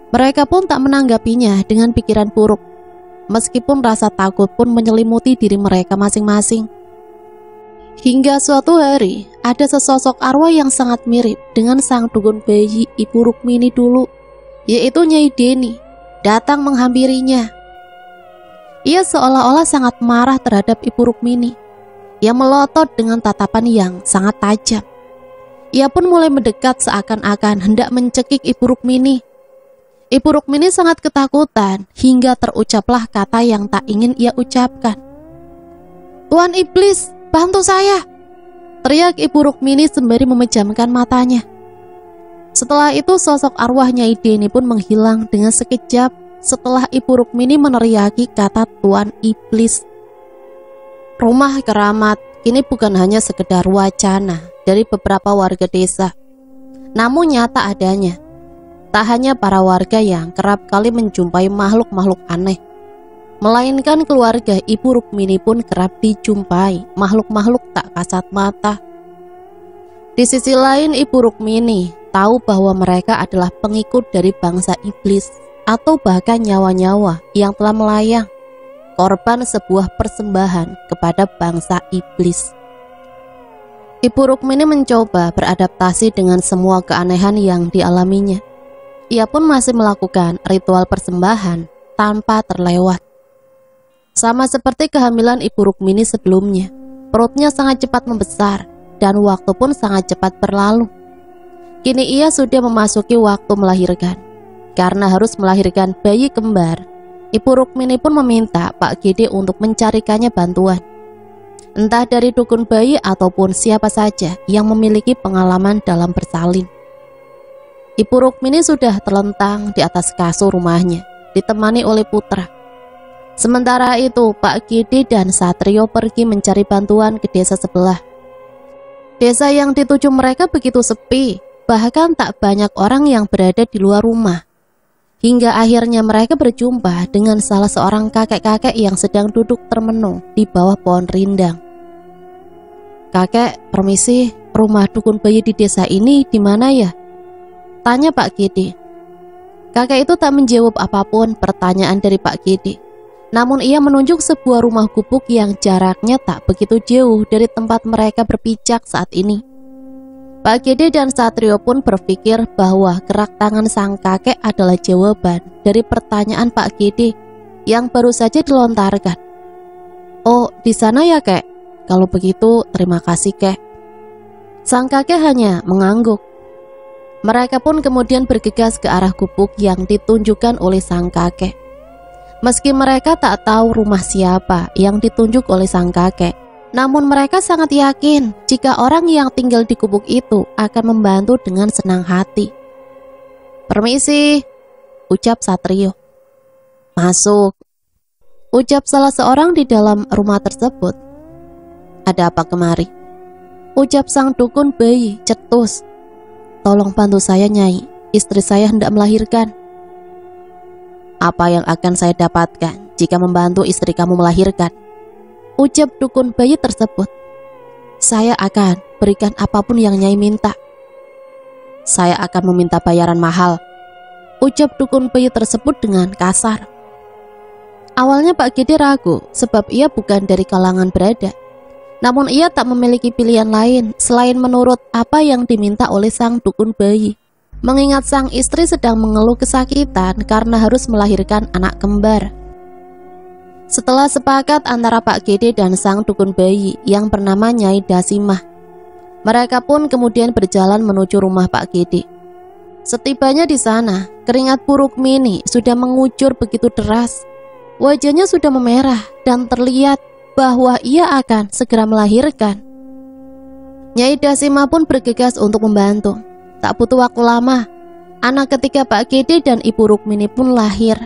Speaker 1: Mereka pun tak menanggapinya dengan pikiran buruk, meskipun rasa takut pun menyelimuti diri mereka masing-masing. Hingga suatu hari, ada sesosok arwah yang sangat mirip dengan sang dukun bayi Ibu Rukmini dulu, yaitu Nyai Deni, datang menghampirinya. Ia seolah-olah sangat marah terhadap Ibu Rukmini. Ia melotot dengan tatapan yang sangat tajam. Ia pun mulai mendekat seakan-akan hendak mencekik Ibu Rukmini. Ibu Rukmini sangat ketakutan hingga terucaplah kata yang tak ingin ia ucapkan. "Tuan Iblis, bantu saya!" teriak Ibu Rukmini sembari memejamkan matanya. Setelah itu sosok arwah Nyai Deni pun menghilang dengan sekejap setelah Ibu Rukmini meneriaki kata Tuan Iblis. Rumah keramat kini bukan hanya sekedar wacana dari beberapa warga desa, namun nyata adanya. Tak hanya para warga yang kerap kali menjumpai makhluk-makhluk aneh, melainkan keluarga Ibu Rukmini pun kerap dijumpai makhluk-makhluk tak kasat mata. Di sisi lain, Ibu Rukmini tahu bahwa mereka adalah pengikut dari bangsa iblis atau bahkan nyawa-nyawa yang telah melayang, korban sebuah persembahan kepada bangsa iblis. Ibu Rukmini mencoba beradaptasi dengan semua keanehan yang dialaminya. Ia pun masih melakukan ritual persembahan tanpa terlewat. Sama seperti kehamilan Ibu Rukmini sebelumnya, perutnya sangat cepat membesar dan waktu pun sangat cepat berlalu. Kini ia sudah memasuki waktu melahirkan. Karena harus melahirkan bayi kembar, Ibu Rukmini pun meminta Pak Gede untuk mencarikannya bantuan, entah dari dukun bayi ataupun siapa saja yang memiliki pengalaman dalam bersalin. Ibu Rukmini sudah terlentang di atas kasur rumahnya, ditemani oleh putra. Sementara itu, Pak Gede dan Satrio pergi mencari bantuan ke desa sebelah. Desa yang dituju mereka begitu sepi, bahkan tak banyak orang yang berada di luar rumah. Hingga akhirnya mereka berjumpa dengan salah seorang kakek-kakek yang sedang duduk termenung di bawah pohon rindang. "Kakek, permisi, rumah dukun bayi di desa ini di mana ya?" tanya Pak Gede. Kakek itu tak menjawab apapun pertanyaan dari Pak Gede. Namun ia menunjuk sebuah rumah gubuk yang jaraknya tak begitu jauh dari tempat mereka berpijak saat ini. Pak Gede dan Satrio pun berpikir bahwa gerak tangan sang kakek adalah jawaban dari pertanyaan Pak Gede yang baru saja dilontarkan. "Oh, di sana ya, Kek? Kalau begitu, terima kasih, Kek." Sang kakek hanya mengangguk. Mereka pun kemudian bergegas ke arah gubuk yang ditunjukkan oleh sang kakek. Meski mereka tak tahu rumah siapa yang ditunjuk oleh sang kakek, namun mereka sangat yakin jika orang yang tinggal di gubuk itu akan membantu dengan senang hati. "Permisi," ucap Satrio. "Masuk," ucap salah seorang di dalam rumah tersebut. "Ada apa kemari?" ucap sang dukun bayi cetus. "Tolong bantu saya, Nyai, istri saya hendak melahirkan." "Apa yang akan saya dapatkan jika membantu istri kamu melahirkan?" ucap dukun bayi tersebut. "Saya akan berikan apapun yang Nyai minta." "Saya akan meminta bayaran mahal," ucap dukun bayi tersebut dengan kasar. Awalnya Pak Gede ragu sebab ia bukan dari kalangan berada. Namun ia tak memiliki pilihan lain selain menurut apa yang diminta oleh sang dukun bayi. Mengingat sang istri sedang mengeluh kesakitan karena harus melahirkan anak kembar. Setelah sepakat antara Pak Gede dan sang dukun bayi yang bernama Nyai Dasimah, mereka pun kemudian berjalan menuju rumah Pak Gede. Setibanya di sana, keringat Bu Rukmini sudah mengucur begitu deras. Wajahnya sudah memerah dan terlihat bahwa ia akan segera melahirkan. Nyai Dasimah pun bergegas untuk membantu. Tak butuh waktu lama, anak ketiga Pak Gede dan Ibu Rukmini pun lahir.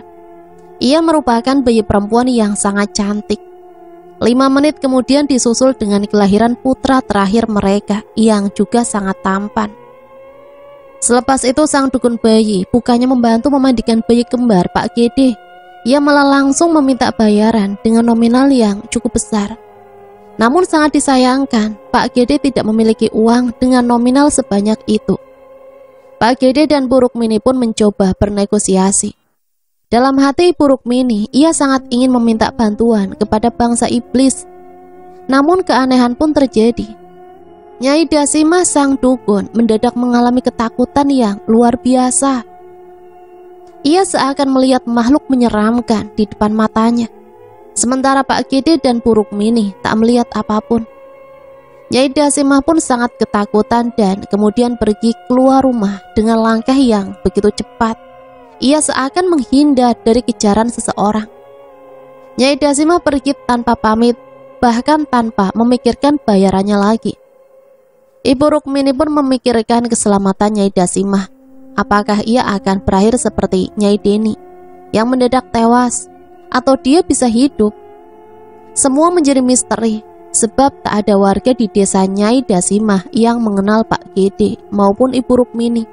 Speaker 1: Ia merupakan bayi perempuan yang sangat cantik. 5 menit kemudian disusul dengan kelahiran putra terakhir mereka yang juga sangat tampan. Selepas itu sang dukun bayi bukannya membantu memandikan bayi kembar Pak Gede, ia malah langsung meminta bayaran dengan nominal yang cukup besar. Namun sangat disayangkan, Pak Gede tidak memiliki uang dengan nominal sebanyak itu. Pak Gede dan Bu Rukmini pun mencoba bernegosiasi. Dalam hati Bu Rukmini, ia sangat ingin meminta bantuan kepada bangsa iblis. Namun keanehan pun terjadi. Nyai Dasimah sang dukun mendadak mengalami ketakutan yang luar biasa. Ia seakan melihat makhluk menyeramkan di depan matanya. Sementara Pak Gede dan Bu Rukmini tak melihat apapun. Nyai Dasimah pun sangat ketakutan dan kemudian pergi keluar rumah dengan langkah yang begitu cepat. Ia seakan menghindar dari kejaran seseorang. Nyai Dasimah pergi tanpa pamit, bahkan tanpa memikirkan bayarannya lagi. Ibu Rukmini pun memikirkan keselamatan Nyai Dasimah. Apakah ia akan berakhir seperti Nyai Deni yang mendadak tewas, atau dia bisa hidup? Semua menjadi misteri, sebab tak ada warga di desa Nyai Dasimah yang mengenal Pak Gede maupun Ibu Rukmini,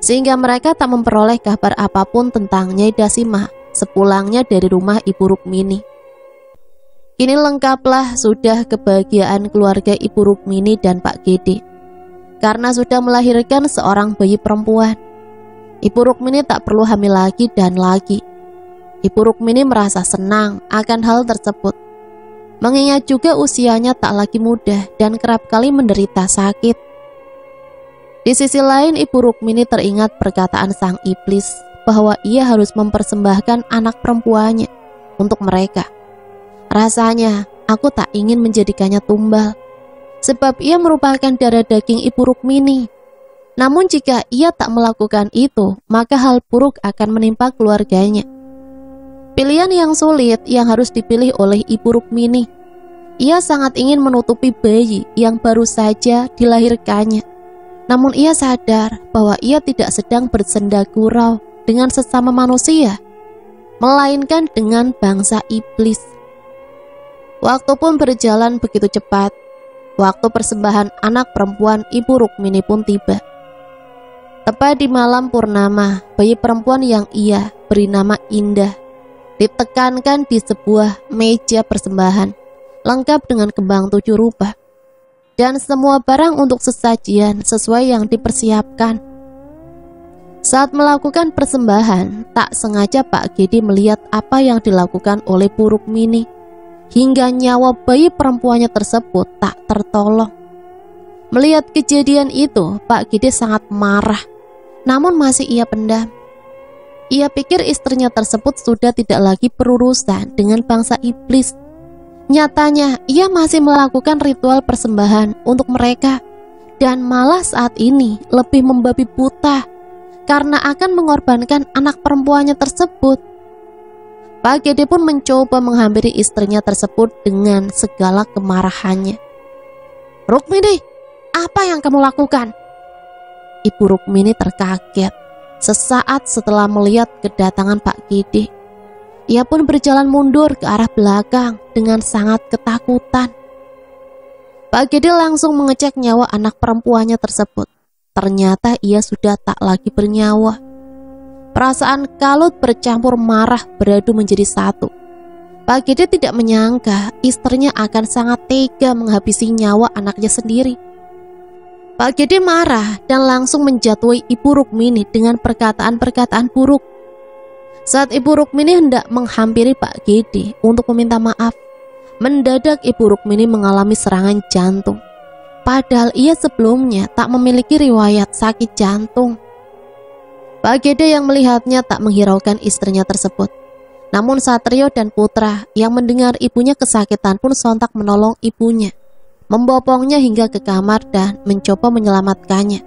Speaker 1: sehingga mereka tak memperoleh kabar apapun tentang Nyai Dasimah sepulangnya dari rumah Ibu Rukmini. Kini lengkaplah sudah kebahagiaan keluarga Ibu Rukmini dan Pak Gede, karena sudah melahirkan seorang bayi perempuan. Ibu Rukmini tak perlu hamil lagi dan lagi. Ibu Rukmini merasa senang akan hal tersebut, mengingat juga usianya tak lagi muda dan kerap kali menderita sakit. Di sisi lain, Ibu Rukmini teringat perkataan sang iblis bahwa ia harus mempersembahkan anak perempuannya untuk mereka. Rasanya aku tak ingin menjadikannya tumbal, sebab ia merupakan darah daging Ibu Rukmini. Namun jika ia tak melakukan itu, maka hal buruk akan menimpa keluarganya. Pilihan yang sulit yang harus dipilih oleh Ibu Rukmini. Ia sangat ingin menutupi bayi yang baru saja dilahirkannya. Namun ia sadar bahwa ia tidak sedang bersenda gurau dengan sesama manusia, melainkan dengan bangsa iblis. Waktu pun berjalan begitu cepat. Waktu persembahan anak perempuan Ibu Rukmini pun tiba. Tepat di malam purnama, bayi perempuan yang ia beri nama Indah ditekankan di sebuah meja persembahan, lengkap dengan kembang 7 rupa dan semua barang untuk sesajian sesuai yang dipersiapkan. Saat melakukan persembahan, tak sengaja Pak Gede melihat apa yang dilakukan oleh Bu Rukmini, hingga nyawa bayi perempuannya tersebut tak tertolong. Melihat kejadian itu, Pak Gede sangat marah, namun masih ia pendam. Ia pikir istrinya tersebut sudah tidak lagi berurusan dengan bangsa iblis. Nyatanya, ia masih melakukan ritual persembahan untuk mereka, dan malah saat ini lebih membabi buta karena akan mengorbankan anak perempuannya tersebut. Pak Gede pun mencoba menghampiri istrinya tersebut dengan segala kemarahannya. "Rukmini, apa yang kamu lakukan?" Ibu Rukmini terkaget sesaat setelah melihat kedatangan Pak Gede. Ia pun berjalan mundur ke arah belakang dengan sangat ketakutan. Pak Gede langsung mengecek nyawa anak perempuannya tersebut. Ternyata ia sudah tak lagi bernyawa. Perasaan kalut bercampur marah beradu menjadi satu. Pak Gede tidak menyangka istrinya akan sangat tega menghabisi nyawa anaknya sendiri. Pak Gede marah dan langsung menjatuhi Ibu Rukmini dengan perkataan-perkataan buruk. Saat Ibu Rukmini hendak menghampiri Pak Gede untuk meminta maaf, Mendadak Ibu Rukmini mengalami serangan jantung. Padahal ia sebelumnya tak memiliki riwayat sakit jantung. Pak Gede yang melihatnya tak menghiraukan istrinya tersebut. Namun Satrio dan Putra yang mendengar ibunya kesakitan pun sontak menolong ibunya, membopongnya hingga ke kamar dan mencoba menyelamatkannya.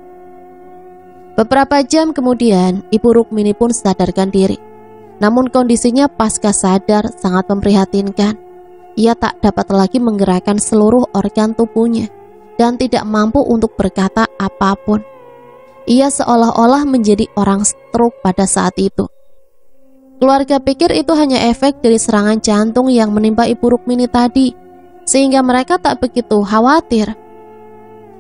Speaker 1: Beberapa jam kemudian, Ibu Rukmini pun sadarkan diri. Namun kondisinya pasca sadar sangat memprihatinkan. Ia tak dapat lagi menggerakkan seluruh organ tubuhnya dan tidak mampu untuk berkata apapun. Ia seolah-olah menjadi orang stroke pada saat itu. Keluarga pikir itu hanya efek dari serangan jantung yang menimpa Ibu Rukmini tadi, sehingga mereka tak begitu khawatir.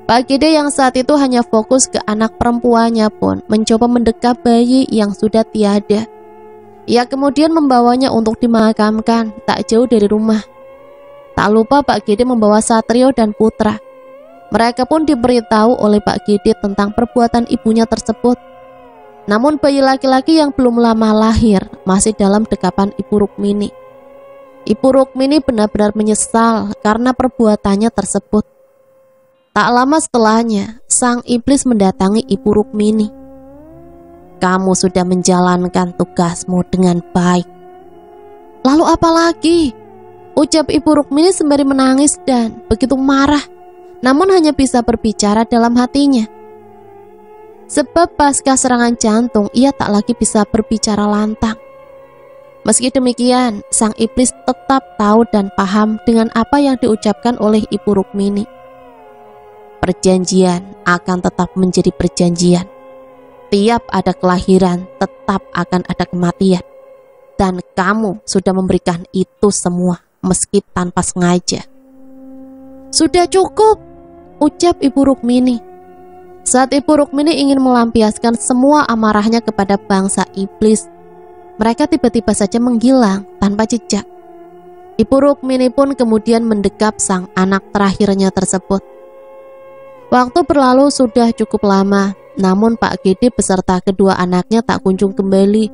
Speaker 1: Pak Gede yang saat itu hanya fokus ke anak perempuannya pun mencoba mendekap bayi yang sudah tiada. Ia kemudian membawanya untuk dimakamkan tak jauh dari rumah. Tak lupa Pak Gede membawa Satrio dan Putra. Mereka pun diberitahu oleh Pak Gede tentang perbuatan ibunya tersebut. Namun bayi laki-laki yang belum lama lahir masih dalam dekapan Ibu Rukmini. Ibu Rukmini benar-benar menyesal karena perbuatannya tersebut. Tak lama setelahnya, sang iblis mendatangi Ibu Rukmini. "Kamu sudah menjalankan tugasmu dengan baik." "Lalu apa lagi?" ucap Ibu Rukmini sembari menangis dan begitu marah, namun hanya bisa berbicara dalam hatinya. Sebab pasca serangan jantung, ia tak lagi bisa berbicara lantang. Meski demikian, sang iblis tetap tahu dan paham dengan apa yang diucapkan oleh Ibu Rukmini. Perjanjian akan tetap menjadi perjanjian. Tiap ada kelahiran, tetap akan ada kematian. Dan kamu sudah memberikan itu semua, meski tanpa sengaja. "Sudah cukup," ucap Ibu Rukmini. Saat Ibu Rukmini ingin melampiaskan semua amarahnya kepada bangsa iblis, mereka tiba-tiba saja menghilang tanpa jejak. Ibu Rukmini pun kemudian mendekap sang anak terakhirnya tersebut. Waktu berlalu sudah cukup lama, namun Pak Gede beserta kedua anaknya tak kunjung kembali.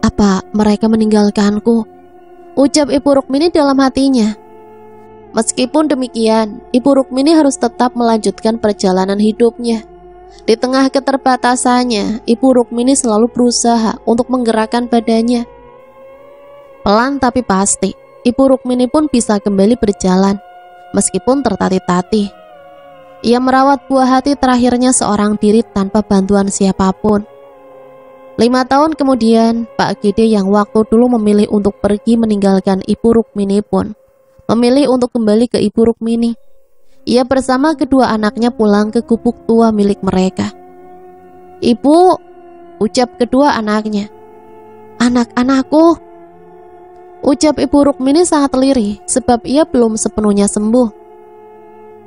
Speaker 1: "Apa mereka meninggalkanku?" ucap Ibu Rukmini dalam hatinya. Meskipun demikian, Ibu Rukmini harus tetap melanjutkan perjalanan hidupnya. Di tengah keterbatasannya, Ibu Rukmini selalu berusaha untuk menggerakkan badannya. Pelan tapi pasti, Ibu Rukmini pun bisa kembali berjalan, meskipun tertatih-tatih. Ia merawat buah hati terakhirnya seorang diri tanpa bantuan siapapun. 5 tahun kemudian, Pak Gede yang waktu dulu memilih untuk pergi meninggalkan Ibu Rukmini pun memilih untuk kembali ke Ibu Rukmini. Ia bersama kedua anaknya pulang ke gubuk tua milik mereka. "Ibu," ucap kedua anaknya. "Anak-anakku," ucap Ibu Rukmini sangat lirih sebab ia belum sepenuhnya sembuh.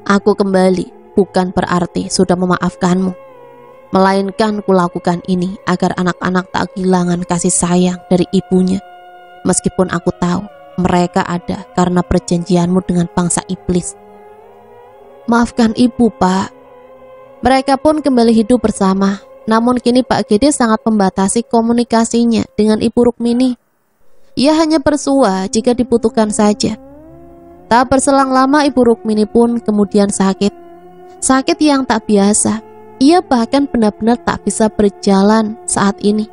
Speaker 1: "Aku kembali bukan berarti sudah memaafkanmu, melainkan kulakukan ini agar anak-anak tak kehilangan kasih sayang dari ibunya. Meskipun aku tahu mereka ada karena perjanjianmu dengan bangsa iblis." "Maafkan ibu, Pak." Mereka pun kembali hidup bersama. Namun kini Pak Gede sangat membatasi komunikasinya dengan Ibu Rukmini. Ia hanya bersua jika dibutuhkan saja. Tak berselang lama Ibu Rukmini pun kemudian sakit. Sakit yang tak biasa. Ia bahkan benar-benar tak bisa berjalan saat ini.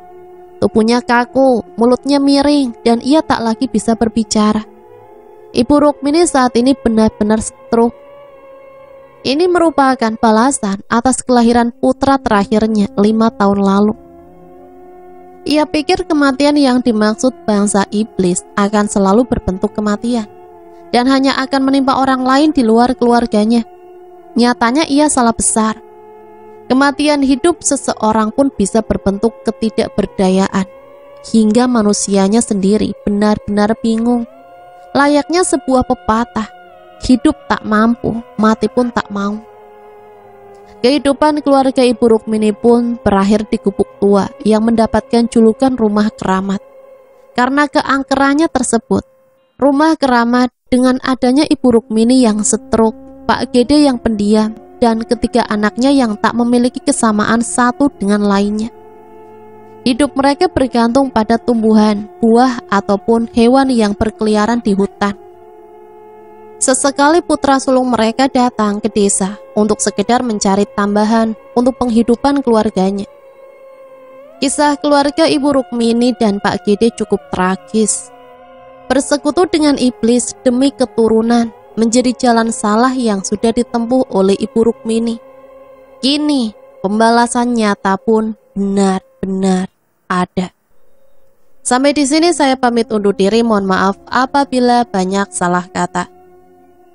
Speaker 1: Tubuhnya kaku, mulutnya miring, dan ia tak lagi bisa berbicara. Ibu Rukmini saat ini benar-benar stroke. Ini merupakan balasan atas kelahiran putra terakhirnya 5 tahun lalu. Ia pikir kematian yang dimaksud bangsa iblis akan selalu berbentuk kematian, dan hanya akan menimpa orang lain di luar keluarganya. Nyatanya ia salah besar. Kematian hidup seseorang pun bisa berbentuk ketidakberdayaan, hingga manusianya sendiri benar-benar bingung. Layaknya sebuah pepatah, hidup tak mampu, mati pun tak mau. Kehidupan keluarga Ibu Rukmini pun berakhir di gubuk tua yang mendapatkan julukan rumah keramat. Karena keangkerannya tersebut, rumah keramat dengan adanya Ibu Rukmini yang stroke, Pak Gede yang pendiam, dan ketiga anaknya yang tak memiliki kesamaan satu dengan lainnya. Hidup mereka bergantung pada tumbuhan, buah, ataupun hewan yang berkeliaran di hutan. Sesekali putra sulung mereka datang ke desa untuk sekedar mencari tambahan untuk penghidupan keluarganya. Kisah keluarga Ibu Rukmini dan Pak Gede cukup tragis. Bersekutu dengan iblis demi keturunan menjadi jalan salah yang sudah ditempuh oleh Ibu Rukmini. Kini, pembalasan nyata pun benar-benar ada. Sampai di sini saya pamit undur diri. Mohon maaf apabila banyak salah kata.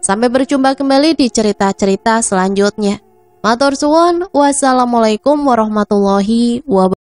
Speaker 1: Sampai berjumpa kembali di cerita-cerita selanjutnya. Matur suwun. Wassalamualaikum warahmatullahi wabarakatuh.